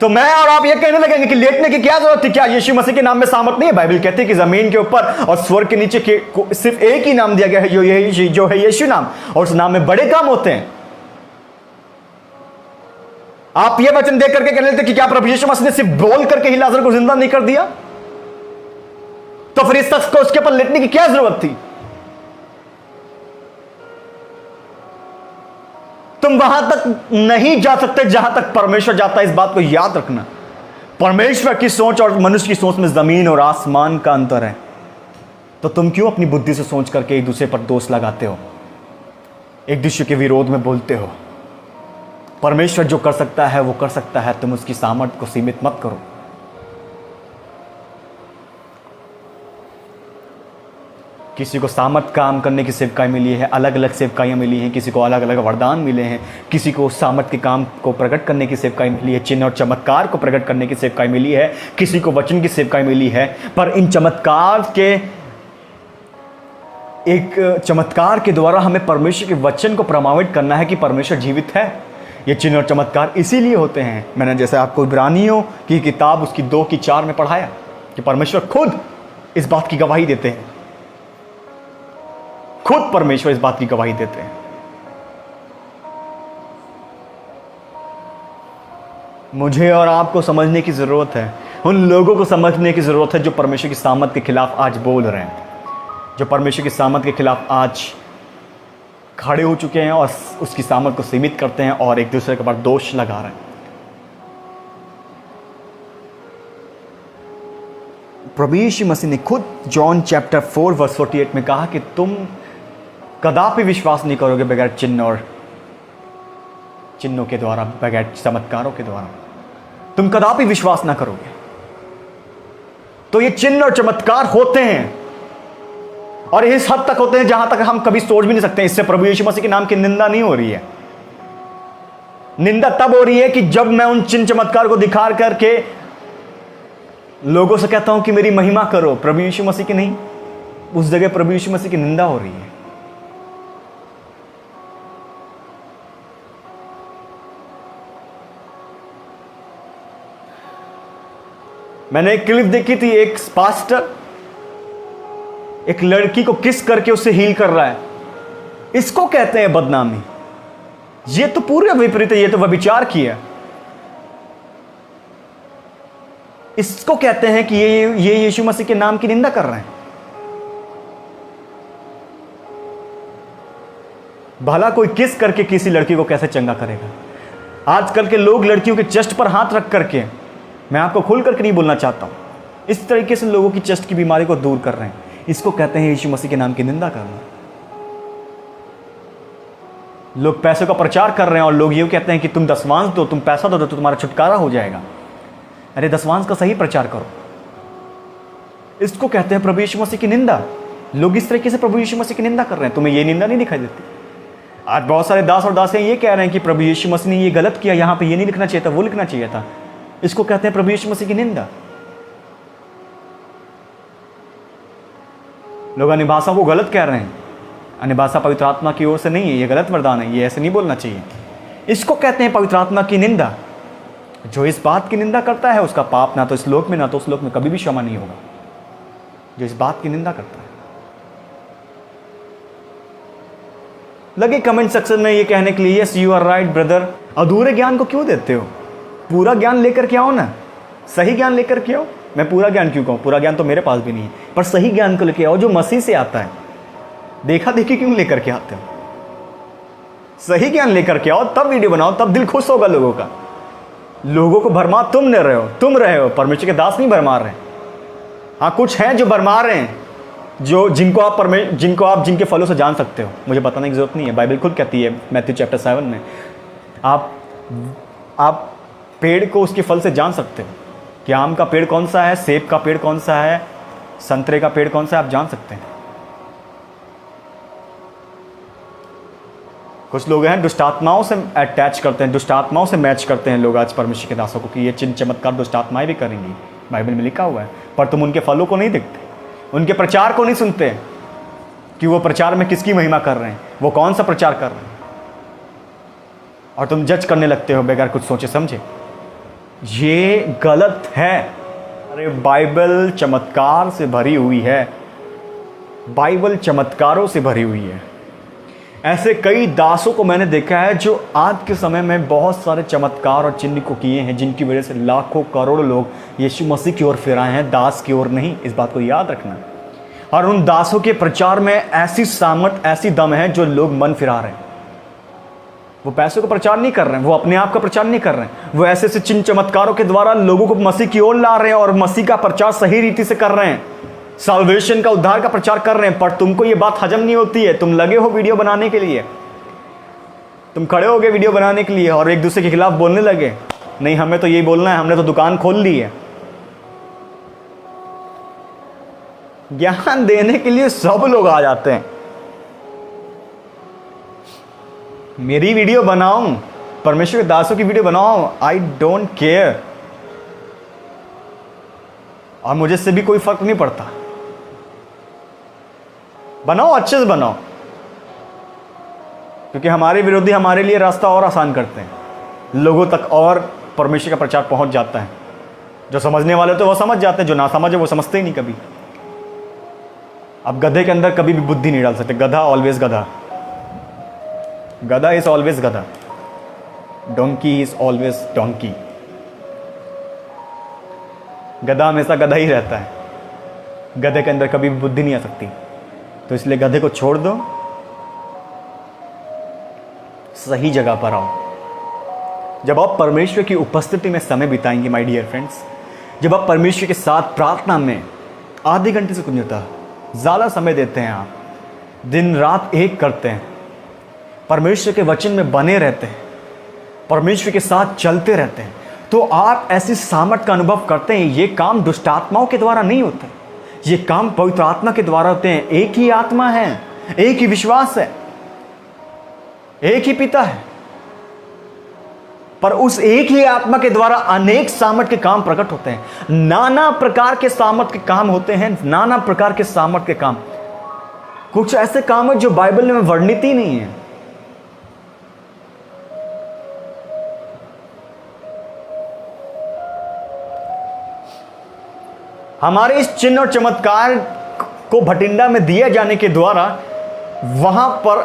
तो मैं और आप ये कहने लगेंगे कि लेटने की क्या जरूरत थी? क्या यीशु मसीह के नाम में सामर्थ नहीं है? बाइबल कहती है कि जमीन के ऊपर और स्वर्ग के नीचे के सिर्फ एक ही नाम दिया गया है, जो है यीशु नाम, और उस नाम में बड़े काम होते हैं। आप ये वचन देख करके कहने लगते कि क्या प्रभु यीशु मसीह ने सिर्फ बोल करके ही लाजर को जिंदा नहीं कर दिया? तो फिर इस शख्स को उसके ऊपर लेटने की क्या जरूरत थी? तुम वहां तक नहीं जा सकते जहां तक परमेश्वर जाता है। इस बात को याद रखना। परमेश्वर की सोच और मनुष्य की सोच में जमीन और आसमान का अंतर है। तो तुम क्यों अपनी बुद्धि से सोच करके एक दूसरे पर दोष लगाते हो, एक दूसरे के विरोध में बोलते हो? परमेश्वर जो कर सकता है वो कर सकता है, तुम उसकी सामर्थ्य को सीमित मत करो। किसी को सामर्थ काम करने की सेवकाई मिली है, अलग अलग सेवकाइयाँ मिली हैं, किसी को अलग अलग वरदान मिले हैं, किसी को सामर्थ के काम को प्रकट करने की सेवकाई मिली है, चिन्ह और चमत्कार को प्रकट करने की सेवकाई मिली है, किसी को वचन की सेवकाई मिली है। पर इन चमत्कार के एक चमत्कार के द्वारा हमें परमेश्वर के वचन को प्रमाणित करना है कि परमेश्वर जीवित है। ये चिन्ह और चमत्कार इसीलिए होते हैं, मैंने जैसे आपको इब्रानियों की किताब उसकी 2 की 4 में पढ़ाया कि परमेश्वर खुद इस बात की गवाही देते हैं, खुद परमेश्वर इस बात की गवाही देते हैं। मुझे और आपको समझने की ज़रूरत है, उन लोगों को समझने की ज़रूरत है जो परमेश्वर की सामत के खिलाफ आज बोल रहे हैं, जो परमेश्वर की सामत के खिलाफ आज खड़े हो चुके हैं और उसकी सामत को सीमित करते हैं और एक दूसरे के ऊपर दोष लगा रहे हैं। प्रभु यीशु मसीह ने खुद जॉन चैप्टर 4 वर्स 48 में कहा कि तुम कदापि विश्वास नहीं करोगे बगैर चिन्ह और चिन्हों के द्वारा, बगैर चमत्कारों के द्वारा तुम कदापि विश्वास ना करोगे। तो ये चिन्ह और चमत्कार होते हैं और इस हद तक होते हैं जहां तक हम कभी सोच भी नहीं सकते। इससे प्रभु यीशु मसीह के नाम की निंदा नहीं हो रही है। निंदा तब हो रही है कि जब मैं उन चिन्ह चमत्कार को दिखा करके लोगों से कहता हूं कि मेरी महिमा करो, प्रभु यीशु मसीह की नहीं, उस जगह प्रभु यीशु मसीह की निंदा हो रही है। मैंने एक क्लिप देखी थी, एक पास्टर एक लड़की को किस करके उससे हील कर रहा है। इसको कहते हैं बदनामी। ये तो पूरे विपरीत है, ये तो व्यभिचार किया। इसको कहते हैं कि ये यीशु मसीह के नाम की निंदा कर रहे हैं। भला कोई किस करके किसी लड़की को कैसे चंगा करेगा? आजकल के लोग लड़कियों के चेस्ट पर हाथ रख करके, मैं आपको खुल करके नहीं बोलना चाहता हूं, इस तरीके से लोगों की चेस्ट की बीमारी को दूर कर रहे हैं। इसको कहते हैं यीशु मसीह के नाम की निंदा करना। लोग पैसों का प्रचार कर रहे हैं और लोग ये कहते हैं कि तुम दसवांश दो, तुम पैसा दो तो तुम्हारा छुटकारा हो जाएगा। अरे दसवांश का सही प्रचार करो। इसको कहते हैं प्रभु यीशु मसीह की निंदा। लोग इस तरीके से प्रभु यीशु मसीह की निंदा कर रहे हैं। तुम्हें ये निंदा नहीं दिखाई देती? आज बहुत सारे दास और दासियां ये कह रहे हैं कि प्रभु यीशु मसीह ने ये गलत किया, यहां पे ये नहीं लिखना चाहिए था, वो लिखना चाहिए था। इसको कहते हैं प्रभु यीशु मसीह की निंदा। लोग अन्य भाषा को गलत कह रहे हैं। अन्य भाषा पवित्र आत्मा की ओर से नहीं है, ये गलत वरदान है, ये ऐसे नहीं बोलना चाहिए। इसको कहते हैं पवित्र आत्मा की निंदा। जो इस बात की निंदा करता है उसका पाप ना तो इस लोक में ना तो उस लोक में कभी भी क्षमा नहीं होगा। जो इस बात की निंदा करता है, लगे कमेंट सेक्शन में ये कहने के लिए, yes you are right brother. अधूरे ज्ञान को क्यों देते हो? पूरा ज्ञान लेकर के आओ ना, सही ज्ञान लेकर के आओ। मैं पूरा ज्ञान क्यों कहूँ? पूरा ज्ञान तो मेरे पास भी नहीं है, पर सही ज्ञान को लेकर आओ जो मसीह से आता है। देखा देखी क्यों लेकर के आते हो? सही ज्ञान लेकर के आओ, तब वीडियो बनाओ, तब दिल खुश होगा लोगों का। लोगों को भरमा तुम नहीं रहे हो, तुम रहे हो, परमेश्वर के दास नहीं भरमा रहे। हाँ, कुछ हैं जो भरमा रहे हैं, जो जिनको आप जिनके फलों से जान सकते हो। मुझे बताने की जरूरत नहीं है, बाइबल खुद कहती है मैथ्यू चैप्टर 7 में, आप पेड़ को उसके फल से जान सकते हो कि आम का पेड़ कौन सा है, सेब का पेड़ कौन सा है, संतरे का पेड़ कौन सा है, आप जान सकते हैं। कुछ लोग हैं दुष्टात्माओं से अटैच करते हैं, दुष्टात्माओं से मैच करते हैं लोग आज परमेश्वर के दासों को कि ये चिन्ह चमत्कार दुष्टात्माएं भी करेंगी। बाइबल में लिखा हुआ है, पर तुम उनके फलों को नहीं देखते, उनके प्रचार को नहीं सुनते कि वो प्रचार में किसकी महिमा कर रहे हैं, वो कौन सा प्रचार कर रहे हैं, और तुम जज करने लगते हो बगैर कुछ सोचे समझे। ये गलत है। अरे बाइबल चमत्कार से भरी हुई है, बाइबल चमत्कारों से भरी हुई है। ऐसे कई दासों को मैंने देखा है जो आज के समय में बहुत सारे चमत्कार और चिन्ह को किए हैं, जिनकी वजह से लाखों करोड़ों लोग यीशु मसीह की ओर फिर आए हैं, दास की ओर नहीं। इस बात को याद रखना। और उन दासों के प्रचार में ऐसी सामर्थ, ऐसी दम है जो लोग मन फिरा रहे हैं। वो पैसों का प्रचार नहीं कर रहे हैं, वो अपने आप का प्रचार नहीं कर रहे हैं, वो ऐसे ऐसे चिन्ह चमत्कारों के द्वारा लोगों को मसीह की ओर ला रहे हैं और मसीह का प्रचार सही रीति से कर रहे हैं, साल्वेशन का, उद्धार का प्रचार कर रहे हैं। पर तुमको ये बात हजम नहीं होती है। तुम लगे हो वीडियो बनाने के लिए, तुम खड़े हो गए वीडियो बनाने के लिए और एक दूसरे के खिलाफ बोलने लगे, नहीं हमें तो यही बोलना है, हमने तो दुकान खोल ली है। ज्ञान देने के लिए सब लोग आ जाते हैं। मेरी वीडियो बनाऊं, परमेश्वर के दासों की वीडियो बनाऊं, आई डोंट केयर, और मुझे से भी कोई फर्क नहीं पड़ता। बनाओ, अच्छे से बनाओ, क्योंकि हमारे विरोधी हमारे लिए रास्ता और आसान करते हैं, लोगों तक और परमेश्वर का प्रचार पहुंच जाता है। जो समझने वाले तो वो समझ जाते हैं, जो ना समझे वो समझते ही नहीं कभी। अब गधे के अंदर कभी भी बुद्धि नहीं डाल सकते। गधा ऑलवेज गधा, गधा इज ऑलवेज गधा, डोंकी इज ऑलवेज डोंकी। गधा हमेशा गधा ही रहता है, गधे के अंदर कभी भी बुद्धि नहीं आ सकती। तो इसलिए गधे को छोड़ दो, सही जगह पर आओ। जब आप परमेश्वर की उपस्थिति में समय बिताएंगे माय डियर फ्रेंड्स, जब आप परमेश्वर के साथ प्रार्थना में आधे घंटे से कुछ नहीं होता, ज़्यादा समय देते हैं, आप दिन रात एक करते हैं, परमेश्वर के वचन में बने रहते हैं, परमेश्वर के साथ चलते रहते हैं, तो आप ऐसी सामर्थ का अनुभव करते हैं। ये काम दुष्ट आत्माओं के द्वारा नहीं होता, ये काम पवित्र आत्मा के द्वारा होते हैं। एक ही आत्मा है, एक ही विश्वास है, एक ही पिता है, पर उस एक ही आत्मा के द्वारा अनेक सामर्थ के काम प्रकट होते हैं। नाना प्रकार के सामर्थ के काम होते हैं, नाना प्रकार के सामर्थ के काम। कुछ ऐसे काम है जो बाइबल में वर्णित ही नहीं है। हमारे इस चिन्ह और चमत्कार को भटिंडा में दिए जाने के द्वारा वहां पर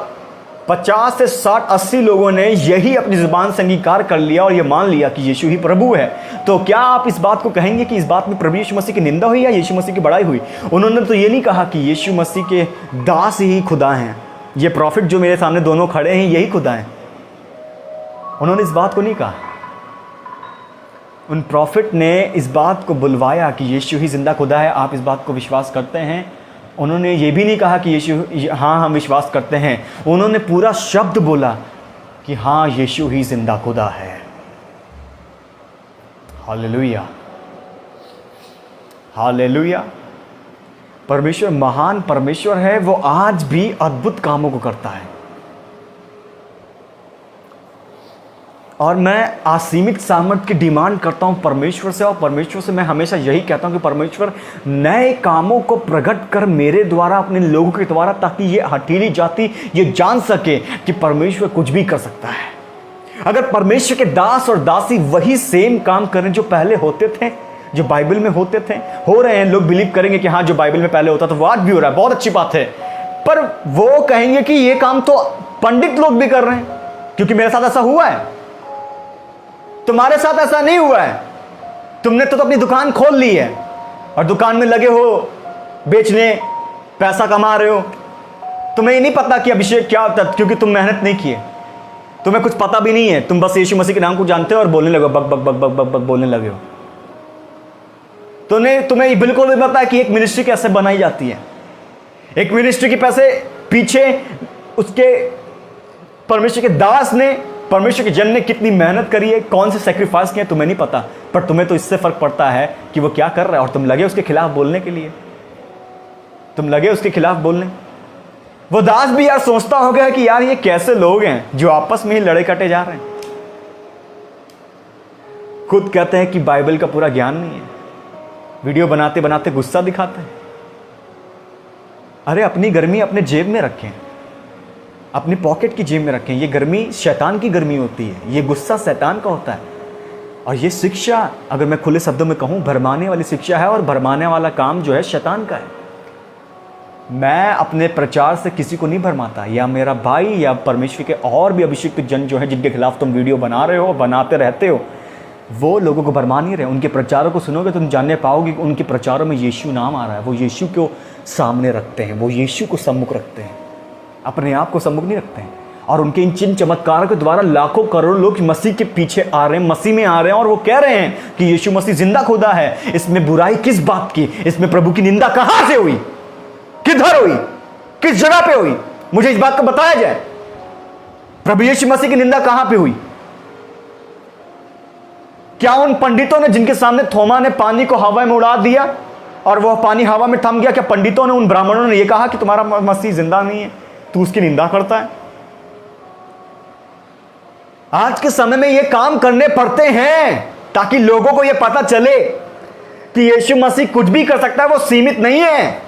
50 से 60 80 लोगों ने यही अपनी जुबान से अंगीकार कर लिया और यह मान लिया कि यीशु ही प्रभु है। तो क्या आप इस बात को कहेंगे कि इस बात में प्रभु यीशु मसीह की निंदा हुई या यीशु मसीह की बड़ाई हुई? उन्होंने तो ये नहीं कहा कि यीशु मसीह के दास ही खुदा हैं, ये प्रॉफिट जो मेरे सामने दोनों खड़े हैं यही खुदा हैं। उन्होंने इस बात को नहीं कहा। उन प्रॉफिट ने इस बात को बुलवाया कि यीशु ही जिंदा खुदा है, आप इस बात को विश्वास करते हैं? उन्होंने ये भी नहीं कहा कि यीशु, हाँ हम विश्वास करते हैं। उन्होंने पूरा शब्द बोला कि हाँ यीशु ही जिंदा खुदा है। Hallelujah, hallelujah. परमेश्वर महान परमेश्वर है, वो आज भी अद्भुत कामों को करता है। और मैं असीमित सामर्थ की डिमांड करता हूं परमेश्वर से, और परमेश्वर से मैं हमेशा यही कहता हूं कि परमेश्वर नए कामों को प्रकट कर मेरे द्वारा, अपने लोगों के द्वारा, ताकि ये हठीली जाति ये जान सके कि परमेश्वर कुछ भी कर सकता है। अगर परमेश्वर के दास और दासी वही सेम काम करें जो पहले होते थे, जो बाइबल में होते थे, हो रहे हैं, लोग बिलीव करेंगे कि हाँ जो बाइबल में पहले होता था वो आज भी हो रहा है, बहुत अच्छी बात है। पर वो कहेंगे कि ये काम तो पंडित लोग भी कर रहे हैं, क्योंकि मेरे साथ ऐसा हुआ है, तुम्हारे साथ ऐसा नहीं हुआ है। तुमने तो अपनी दुकान खोल ली है और दुकान में लगे हो बेचने, पैसा कमा रहे हो। तुम्हें ये नहीं पता कि अभिषेक क्या होता है, क्योंकि तुम मेहनत नहीं किए, तुम्हें कुछ पता भी नहीं है। तुम बस यीशु मसीह के नाम को जानते हो और बोलने लगे, बक बक बक बक बक बक बोलने लगे हो। तुम्हें बिल्कुल भी पता है कि एक मिनिस्ट्री कैसे बनाई जाती है, एक मिनिस्ट्री के पैसे पीछे उसके परमेश्वर के दास ने, परमेश्वर के जन ने कितनी मेहनत करी है, कौन से सेक्रीफाइस किए, तुम्हें नहीं पता। पर तुम्हें तो इससे फर्क पड़ता है कि वो क्या कर रहा है, और तुम लगे उसके खिलाफ बोलने के लिए, तुम लगे उसके खिलाफ बोलने। वो दास भी यार सोचता होगा कि यार ये कैसे लोग हैं जो आपस में ही लड़े कटे जा रहे हैं। खुद कहते हैं कि बाइबल का पूरा ज्ञान नहीं है, वीडियो बनाते बनाते गुस्सा दिखाते हैं। अरे अपनी गर्मी अपने जेब में रखें, अपनी पॉकेट की जेब में रखें। ये गर्मी शैतान की गर्मी होती है, ये गुस्सा शैतान का होता है। और ये शिक्षा, अगर मैं खुले शब्दों में कहूँ, भरमाने वाली शिक्षा है, और भरमाने वाला काम जो है शैतान का है। मैं अपने प्रचार से किसी को नहीं भरमाता, या मेरा भाई या परमेश्वर के और भी अभिषिक्त जन जो है जिनके खिलाफ तुम वीडियो बना रहे हो, बनाते रहते हो, वो लोगों को भरमा नहीं रहे। उनके प्रचारों को सुनोगे तुम जानने पाओगे कि उनके प्रचारों में यीशु नाम आ रहा है। वो यीशु को सामने रखते हैं, वो यीशु को सम्मुख रखते हैं, अपने आप को सम्मुख नहीं रखते हैं। और उनके इन चिन्ह चमत्कारों के द्वारा लाखों करोड़ों लोग मसीह के पीछे आ रहे हैं, मसीह में आ रहे हैं, और वो कह रहे हैं कि यीशु मसीह जिंदा खुदा है। इसमें बुराई किस बात की? इसमें प्रभु की निंदा कहां से हुई, किधर हुई, किस जगह पे हुई? मुझे इस बात को बताया जाए, प्रभु यीशु मसीह की निंदा कहां पे हुई? क्या उन पंडितों ने जिनके सामने थोमा ने पानी को हवा में उड़ा दिया और वह पानी हवा में थम गया, क्या पंडितों ने, उन ब्राह्मणों ने यह कहा कि तुम्हारा मसीह जिंदा नहीं है, तू उसकी निंदा करता है? आज के समय में यह काम करने पड़ते हैं ताकि लोगों को यह पता चले कि यीशु मसीह कुछ भी कर सकता है, वो सीमित नहीं है।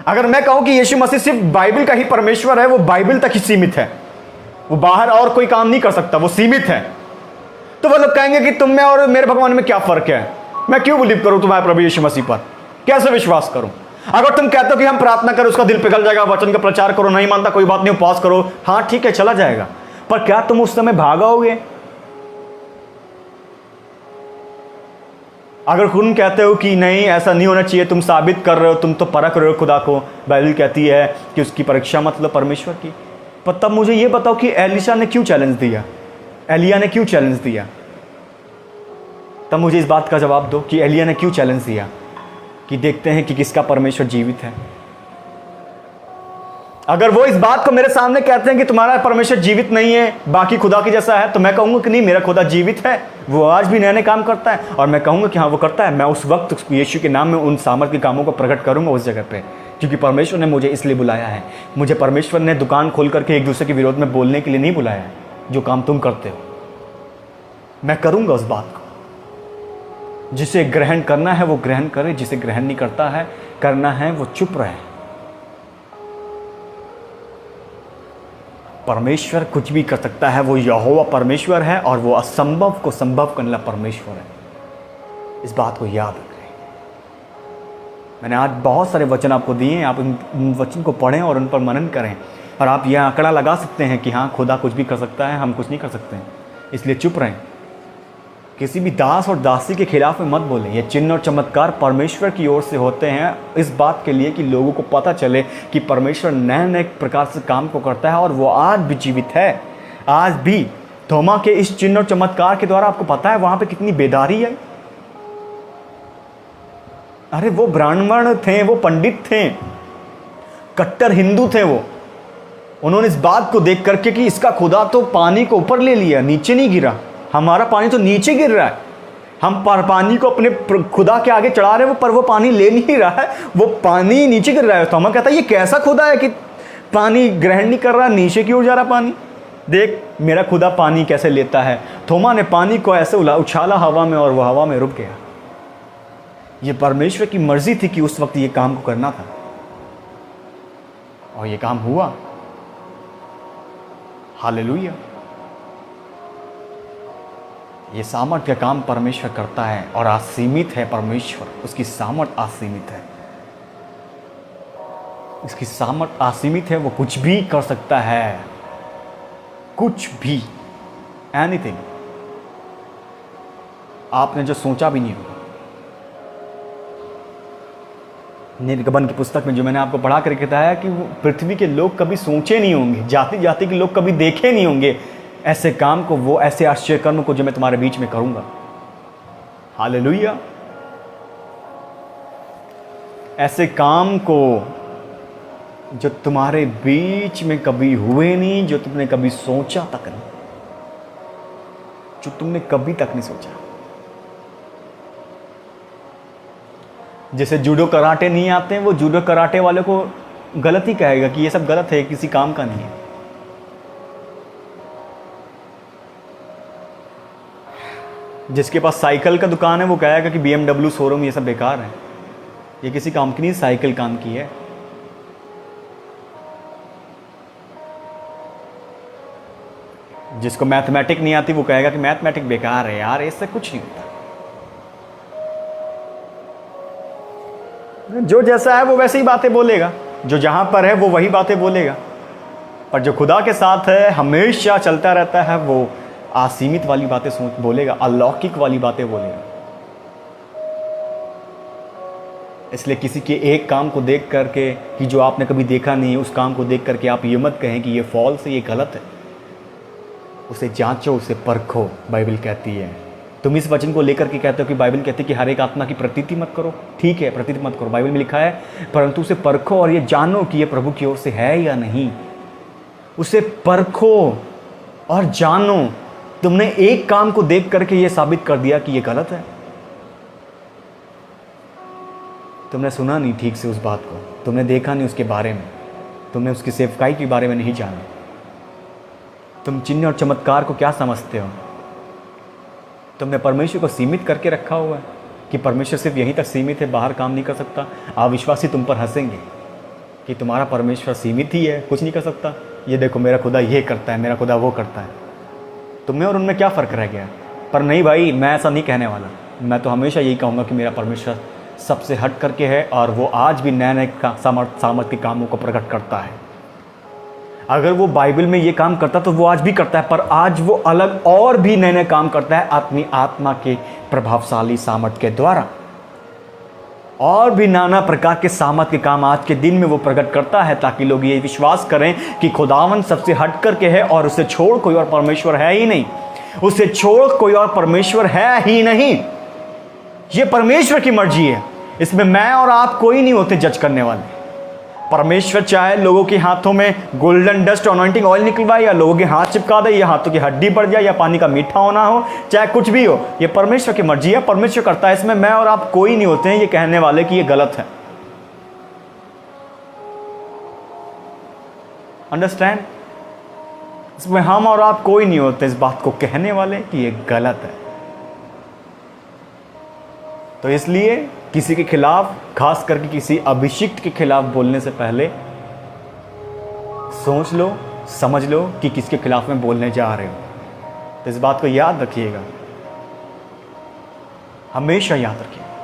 अगर मैं कहूं कि यीशु मसीह सिर्फ बाइबल का ही परमेश्वर है, वो बाइबल तक ही सीमित है, वो बाहर और कोई काम नहीं कर सकता, वो सीमित है, तो वो लोग कहेंगे कि तुम में और मेरे भगवान में क्या फर्क है? मैं क्यों बिलीव करूं तुम्हारे प्रभु यीशु मसीह पर? कैसे विश्वास करूं? अगर तुम कहते हो कि हम प्रार्थना करो उसका दिल पिघल जाएगा, वचन का प्रचार करो, नहीं मानता कोई बात नहीं, उपवास करो, हाँ ठीक है चला जाएगा, पर क्या तुम उस समय भागोगे? अगर तुम कहते हो कि नहीं ऐसा नहीं होना चाहिए, तुम साबित कर रहे हो, तुम तो परख रहे हो खुदा को, बाइबल कहती है कि उसकी परीक्षा मतलब परमेश्वर की, पर तब मुझे ये बताओ कि एलिशा ने क्यों चैलेंज दिया, एलिया ने क्यों चैलेंज दिया? तब मुझे इस बात का जवाब दो कि एलिया ने क्यों चैलेंज दिया कि देखते हैं कि किसका परमेश्वर जीवित है। अगर वो इस बात को मेरे सामने कहते हैं कि तुम्हारा परमेश्वर जीवित नहीं है, बाकी खुदा की जैसा है, तो मैं कहूंगा कि नहीं, मेरा खुदा जीवित है, वो आज भी नए नए काम करता है, और मैं कहूंगा कि हाँ वो करता है। मैं उस वक्त यीशु के नाम में उन सामर्थ के कामों को प्रकट करूंगा उस जगह पे, क्योंकि परमेश्वर ने मुझे इसलिए बुलाया है। मुझे परमेश्वर ने दुकान खोल करके एक दूसरे के विरोध में बोलने के लिए नहीं बुलाया है। जो काम तुम करते हो मैं करूंगा उस बात को। जिसे ग्रहण करना है वो ग्रहण करे, जिसे ग्रहण नहीं करता है करना है वो चुप रहे। परमेश्वर कुछ भी कर सकता है, वो यहोवा परमेश्वर है, और वो असंभव को संभव करने वाला परमेश्वर है। इस बात को याद रखें। मैंने आज बहुत सारे वचन आपको दिए हैं, आप उन वचन को पढ़ें और उन पर मनन करें, और आप यह आंकड़ा लगा सकते हैं कि हाँ खुदा कुछ भी कर सकता है, हम कुछ नहीं कर सकते हैं, इसलिए चुप रहें। किसी भी दास और दासी के खिलाफ में मत बोलें। ये चिन्ह और चमत्कार परमेश्वर की ओर से होते हैं इस बात के लिए कि लोगों को पता चले कि परमेश्वर नए नए प्रकार से काम को करता है, और वो आज भी जीवित है। आज भी थोमा के इस चिन्ह और चमत्कार के द्वारा आपको पता है वहां पे कितनी बेदारी है। अरे वो ब्राह्मण थे, वो पंडित थे, कट्टर हिंदू थे, वो उन्होंने इस बात को देख करके कि इसका खुदा तो पानी को ऊपर ले लिया, नीचे नहीं गिरा, हमारा पानी तो नीचे गिर रहा है, हम पानी को अपने खुदा के आगे चढ़ा रहे हैं, पर वो पानी ले नहीं रहा है, वो पानी नीचे गिर रहा है। तो हम कहता है ये कैसा खुदा है कि पानी ग्रहण नहीं कर रहा, नीचे की ओर जा रहा पानी, देख मेरा खुदा पानी कैसे लेता है। थोमा ने पानी को ऐसे उछाला हवा में, और वो हवा में रुक गया। ये परमेश्वर की मर्जी थी कि उस वक्त ये काम को करना था, और ये काम हुआ। हालेलुया। ये सामर्थ्य का काम परमेश्वर करता है, और असीमित है परमेश्वर, उसकी सामर्थ्य असीमित है, उसकी सामर्थ्य असीमित है, वो कुछ भी कर सकता है, कुछ भी, एनीथिंग, आपने जो सोचा भी नहीं होगा। निर्गमन की पुस्तक में जो मैंने आपको पढ़ा करके बताया कि वो पृथ्वी के लोग कभी सोचे नहीं होंगे, जाति जाति के लोग कभी देखे नहीं होंगे ऐसे काम को, वो ऐसे आश्चर्य कर्म को जो मैं तुम्हारे बीच में करूंगा। हालेलुया। ऐसे काम को जो तुम्हारे बीच में कभी हुए नहीं, जो तुमने कभी सोचा तक नहीं, जो तुमने कभी तक नहीं सोचा। जैसे जूडो कराटे नहीं आते हैं, वो जूडो कराटे वाले को गलत ही कहेगा कि ये सब गलत है, किसी काम का नहीं है। जिसके पास साइकिल का दुकान है वो कहेगा कि BMW शोरूम ये सब बेकार है, ये किसी काम की नहीं, साइकिल काम की है। जिसको मैथमेटिक नहीं आती वो कहेगा कि मैथमेटिक बेकार है यार, इससे कुछ नहीं होता। जो जैसा है वो वैसे ही बातें बोलेगा, जो जहां पर है वो वही बातें बोलेगा, पर जो खुदा के साथ है हमेशा चलता रहता है, वो असीमित वाली बातें सोच बोलेगा, अलौकिक वाली बातें बोलेगा। इसलिए किसी के एक काम को देख करके कि जो आपने कभी देखा नहीं, उस काम को देख करके आप ये मत कहें कि ये फॉल्स है, ये गलत है। उसे जांचो, उसे परखो, बाइबल कहती है। तुम इस वचन को लेकर के कहते हो कि बाइबल कहती है कि हर एक आत्मा की प्रतीति मत करो, ठीक है प्रतीति मत करो, बाइबल में लिखा है, परंतु उसे परखो और ये जानो कि ये प्रभु की ओर से है या नहीं। उसे परखो और जानो। तुमने एक काम को देख करके ये साबित कर दिया कि ये गलत है, तुमने सुना नहीं ठीक से उस बात को, तुमने देखा नहीं उसके बारे में, तुमने उसकी सेवकाई के बारे में नहीं जाना। तुम चिन्ह और चमत्कार को क्या समझते हो? तुमने परमेश्वर को सीमित करके रखा हुआ है कि परमेश्वर सिर्फ यहीं तक सीमित है, बाहर काम नहीं कर सकता। अविश्वासी तुम पर हंसेंगे कि तुम्हारा परमेश्वर सीमित ही है, कुछ नहीं कर सकता। ये देखो मेरा खुदा ये करता है, मेरा खुदा वो करता है। तुम्हें और उनमें क्या फ़र्क रह गया? पर नहीं भाई, मैं ऐसा नहीं कहने वाला। मैं तो हमेशा यही कहूँगा कि मेरा परमेश्वर सबसे हट करके है, और वो आज भी नए नए सामर्थ्य के कामों को प्रकट करता है। अगर वो बाइबल में ये काम करता तो वो आज भी करता है, पर आज वो अलग और भी नए नए काम करता है अपनी आत्मा के प्रभावशाली सामर्थ के द्वारा। और भी नाना प्रकार के सामर्थ के काम आज के दिन में वो प्रकट करता है, ताकि लोग ये विश्वास करें कि खुदावन सबसे हट करके है और उसे छोड़ कोई और परमेश्वर है ही नहीं। उसे छोड़ कोई और परमेश्वर है ही नहीं। ये परमेश्वर की मर्जी है, इसमें मैं और आप कोई नहीं होते जज करने वाले। परमेश्वर चाहे लोगों के हाथों में गोल्डन डस्ट अनॉइंटिंग ऑयल निकलवाए, या लोगों के हाथ चिपका दे, या हाथों की हड्डी बढ़ जाए, या पानी का मीठा होना हो, चाहे कुछ भी हो, ये परमेश्वर की मर्जी है, परमेश्वर करता है। इसमें मैं और आप कोई नहीं होते हैं ये कहने वाले कि ये गलत है। अंडरस्टैंड? इसमें हम और आप कोई नहीं होते इस बात को कहने वाले कि ये गलत है। तो इसलिए किसी के खिलाफ, खास करके किसी अभिषिक्त के खिलाफ बोलने से पहले सोच लो, समझ लो कि किसके खिलाफ में बोलने जा रहे हो। तो इस बात को याद रखिएगा, हमेशा याद रखिएगा।